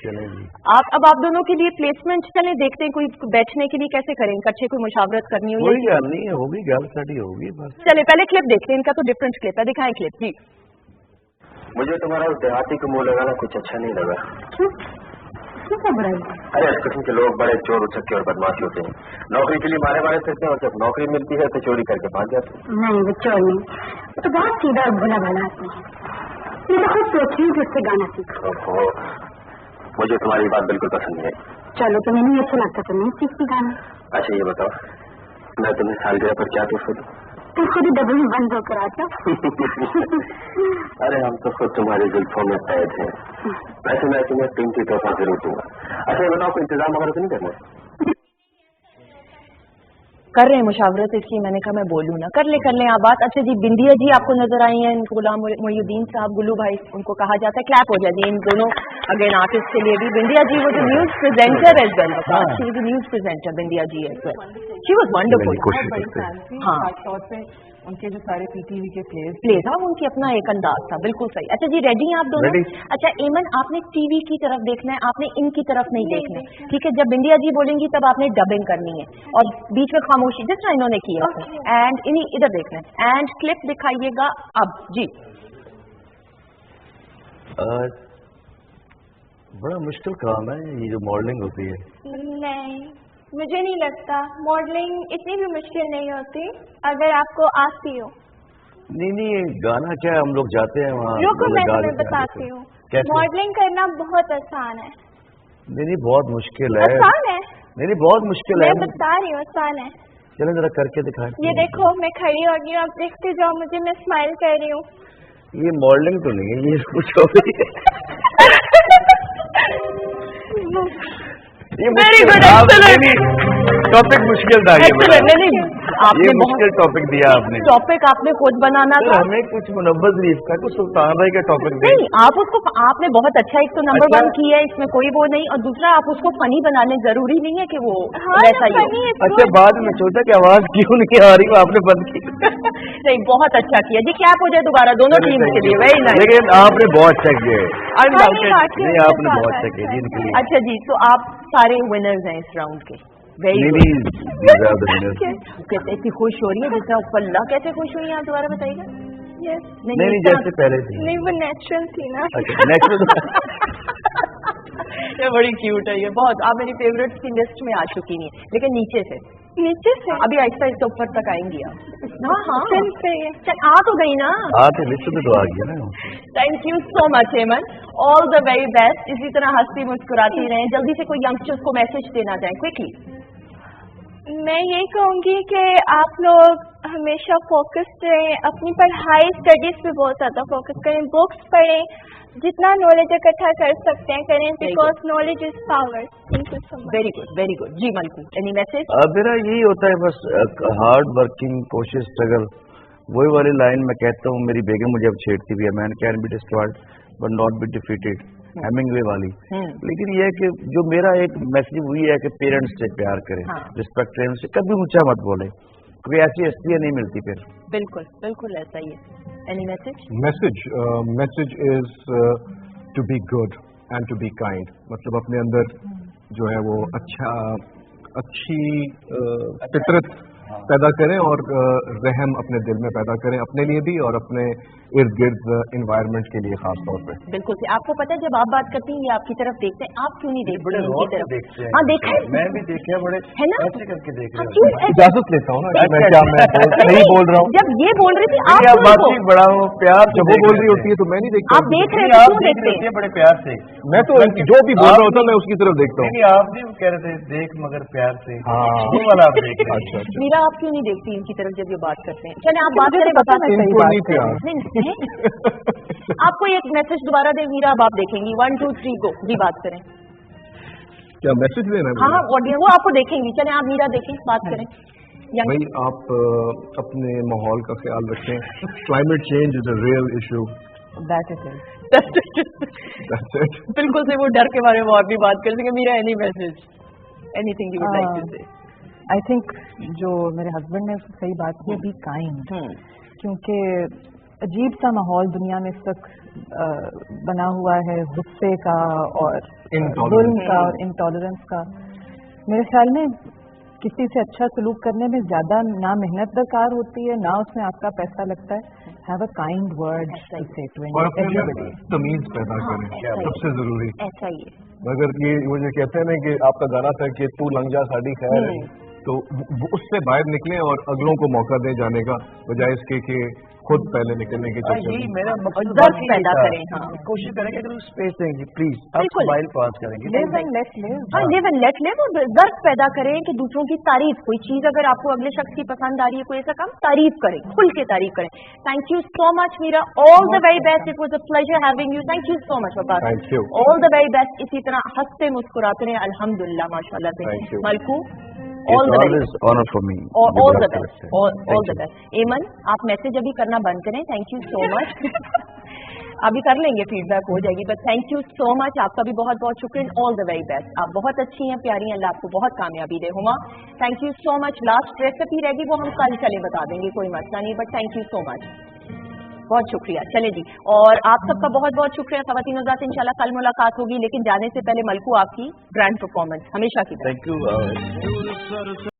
अब आप दोनों के लिए प्लेसमेंट चले देखते हैं, कोई बैठने के लिए कैसे करें, कच्चे कोई मुशावरत करनी हो? कोई गल नहीं होगी, गल साड़ी होगी बस। चले पहले क्लिप देखते हैं, इनका तो डिफरेंट क्लिप है, दिखाएं क्लिप जी। मुझे तुम्हारा उस देहाती को मुंह लगाना कुछ अच्छा नहीं लगा। इसमें क्या बुराई? अरे इस किस्म के लोग बड़े चोर उचक्के और बदमाश होते हैं, नौकरी के लिए मारे मारे फिरते हैं और जब नौकरी मिलती है तो चोरी करके भाग जाते हैं। नहीं वो चोर नहीं, वो तो बहुत सीधा और भला भला आदमी है। मैं तो खुद सोच रही हूँ कि उससे गाना सीखो। ओहो, मुझे तुम्हारी बात बिल्कुल पसंद है। चलो तुम्हें नहीं अच्छा लगता तो नहीं सीखती गाना। अच्छा ये बताओ, मैं तुम्हें सालगिरह पर क्या तोहफा दूं? तुम खुद ही डबल में बंद होकर आता। अरे हम तो खुद तुम्हारी जुल्फों में कैद हैं। वैसे मैं तुम्हें कीमती तोहफा जरूर दूंगा। अच्छा ये बताओ, कोई इंतजाम वगैरह तो नहीं करना? कर रहे हैं मुशावरत, इसलिए मैंने कहा मैं बोलूँ ना। कर ले आप बात। अच्छा जी, बिंदिया जी आपको नजर आई हैं, गुलाम मोहिउद्दीन साहब, गुल्लू भाई उनको कहा जाता है, क्लैप हो जाती है इन दोनों अगेन आर्टिस्ट के लिए भी। बिंदिया जी वो जो news presenter as well, she is news presenter Bindiya ji as well, she was wonderful. हाँ, खासतौर पे उनके जो सारे पीटीवी के प्लेज था, उनकी अपना एक अंदाज था, बिल्कुल सही। अच्छा जी, रेडी हैं आप दोनों? अच्छा एमन, आपने टीवी की तरफ देखना है, आपने इनकी तरफ नहीं देखना है, ठीक है? जब बिंदिया जी बोलेंगी तब आपने डबिंग करनी है और बीच में खामोशी, जिस तरह इन्होंने किया एंड इन्हीं इधर देखना है एंड क्लिप दिखाइएगा अब जी। बड़ा मुश्किल काम है ये जो मॉडलिंग होती है। नहीं, मुझे नहीं लगता मॉडलिंग इतनी भी मुश्किल नहीं होती अगर आपको आती हो। नहीं ये गाना क्या है, हम लोग जाते हैं वहाँ। रुको मैं तुम्हें बताती हूँ, मॉडलिंग करना बहुत आसान है। नहीं बहुत मुश्किल है। आसान है? नहीं बहुत मुश्किल है, मैं बता रही हूँ आसान है। चलो जरा करके दिखाएं। ये देखो मैं खड़ी हो गई हूँ, आप देखते जाओ मुझे, मैं स्माइल कर रही हूँ। ये मॉडलिंग तो नहीं है, ये कुछ हो गई ये वेरी गुड, टॉपिक मुश्किल था ये। नहीं आपने मुश्किल टॉपिक दिया आपने। टॉपिक आपने खुद बनाना था। हमें कुछ मुनव्वज रीफ का, कुछ सुल्तान भाई का टॉपिक नहीं, आप उसको आपने बहुत अच्छा, एक तो नंबर 1 किया है, इसमें कोई वो नहीं, और दूसरा आप उसको फनी बना लें, जरूरी नहीं है कि वो वैसा ही हो। अच्छा बाद में सोचा कि आवाज क्यों नहीं आ रही, आपने बंद की। नहीं बहुत अच्छा किया जी, क्लैप हो जाए दोबारा दोनों टीम के लिए। Very nice. लेकिन आपने बहुत अच्छा किया है। नहीं आपने बहुत अच्छा किया जी इनके लिए। अच्छा जी, तो आप सारे विनर्स हैं इस राउंड के। नहीं इतनी खुश हो रही है जैसे अल्लाह, कैसे खुश हुई आप दोबारा बताइएगा? नहीं जैसे पहले थी। नहीं वो नेचुरल थी ना। नेचुरल ये बड़ी क्यूट है ये, बहुत। आप मेरी फेवरेट्स की लिस्ट में आ चुकी नहीं, लेकिन नीचे से अभी आहिस्ता आहिस्ता ऊपर तक आएंगी आप। हाँ चल आ तो गई ना, लिस्ट में तो आ गया ना। Thank you so much Heman, all the very best. इसी तरह हंसती मुस्कुराती रहें। जल्दी से कोई यंगस्टर्स को मैसेज देना चाहें क्विकली। मैं यही कहूँगी कि आप लोग हमेशा फोकस्ड रहें, अपनी पढ़ाई स्टडीज पे बहुत ज़्यादा फोकस करें, बुक्स पढ़ें, जितना नॉलेज इकट्ठा कर सकते हैं करें, because knowledge is power. Very good जी। Malku, any message? मेरा यही होता है बस, हार्ड वर्किंग, कोशिश, स्ट्रगल, वही वाली लाइन मैं कहता हूँ। मेरी बेगम मुझे अब छेड़ती भी है, man can be destroyed but not be defeated, Hemingway वाली। लेकिन ये है कि जो मेरा एक मैसेज वही है कि पेरेंट्स से प्यार करें, रिस्पेक्ट करें, उनसे कभी ऊंचा मत बोले, कोई ऐसी हस्तियाँ नहीं मिलती फिर। बिल्कुल ऐसा ही है। Any message? Message is to be good and to be kind. मतलब अपने अंदर जो है वो अच्छी फितरत पैदा करें और रहम अपने दिल में पैदा करें, अपने लिए भी और अपने इर्द गिर्द इन्वायरमेंट के लिए खास तौर पे। बिल्कुल। आपको पता है जब आप बात करती हैं ये आपकी तरफ देखते हैं, आप क्यों नहीं देखते बड़े उनकी तरफ? देखते हैं। हाँ देखा है, मैं भी देखा, बड़े है ना, ऐसे करके देख रहे क्यों हैं। इजाजत लेता हूँ ना, मैं नहीं बोल रहा हूँ। जब ये बोल रही थी आप बातचीक बड़ा हो, प्यार जब वो बोल रही होती है तो मैं नहीं देखता। आप देख रहे हैं, क्यों देखते हैं? बड़े प्यार से। मैं तो जो भी बोल रहा होता मैं उसकी तरफ देखता हूँ। आप भी कह रहे थे देख मगर प्यार से, वो वाला आप देख रहे हैं। अच्छा मीरा आप क्यों नहीं देखती इनकी तरफ जब ये बात करते हैं? चले आप बात करें, बता आपको एक मैसेज दोबारा दे मीरा, अब आप देखेंगी। 1 2 3 गो जी, बात करें। क्या मैसेज देना है? हाँ ऑडियंस वो आपको देखेंगी। चले आप मीरा देखें, बात करें। भाई आप अपने माहौल का ख्याल रखें। Climate change is a real issue. बिल्कुल से वो डर के बारे में और भी बात कर सकें। Meera any message, anything you would like to say? I think जो मेरे हस्बैंड ने सही बात की, बी काइंड, क्योंकि अजीब सा माहौल दुनिया में इस वक्त बना हुआ है, गुस्से का और जुल्म का और इंटॉलरेंस का। मेरे ख्याल में किसी से अच्छा सलूक करने में ज्यादा ना मेहनत दरकार होती है, ना उसमें आपका पैसा लगता है। have a kind word to say to और अपने everybody. तमीज पैदा करें, सबसे जरूरी। ऐसा ही है। मगर ये वो जो कहते हैं ना कि आपका गाना था कि तू लंग जा साड़ी खैर है, तो वो उससे बाहर निकलें और अगलों को मौका दें जाने का, बजाय इसके कि खुद पहले निकलने के चक्कर यही में। मेरा जर्फ पैदा करें, हाँ। कोशिश करें कि अगर स्पेस देंगे प्लीज आप बिल्कुल। स्माइल पास करेंगे। Live and let live. हाँ, लिव एंड लेट लिव, और जर्फ पैदा करें कि दूसरों की तारीफ, कोई चीज अगर आपको अगले शख्स की पसंद आ रही है, कोई ऐसा काम, तारीफ करें, खुल के तारीफ करें। Thank you so much Meera, all the very best, it was a pleasure having you, thank you so much Baba, Thank you. All the very best, इसी तरह हंसते मुस्कुराते रहें, अल्हम्दुलिल्लाह माशाल्लाह से। Thank you. मलकू, all the It's very always honor for me. All the मुझे best, लगता है। All the best. एमन, आप मैसेज अभी करना बंद करें, थैंक यू सो मच। अभी कर लेंगे, फीडबैक हो जाएगी, but thank you so much, आपका भी बहुत बहुत शुक्रिया, ऑल द वेरी बेस्ट, आप बहुत अच्छी हैं, प्यारी हैं, अल्लाह आपको बहुत कामयाबी दे। Huma, thank you so much. Last recipe रहेगी वो हम कल चले बता देंगे, कोई मसला नहीं, but thank you so much, बहुत शुक्रिया। चले जी, और आप सबका बहुत बहुत शुक्रिया। ख़वातीन हज़रात, इंशाल्लाह कल मुलाकात होगी, लेकिन जाने से पहले मलकू आपकी ग्रैंड परफॉर्मेंस हमेशा की तरह। Thank you.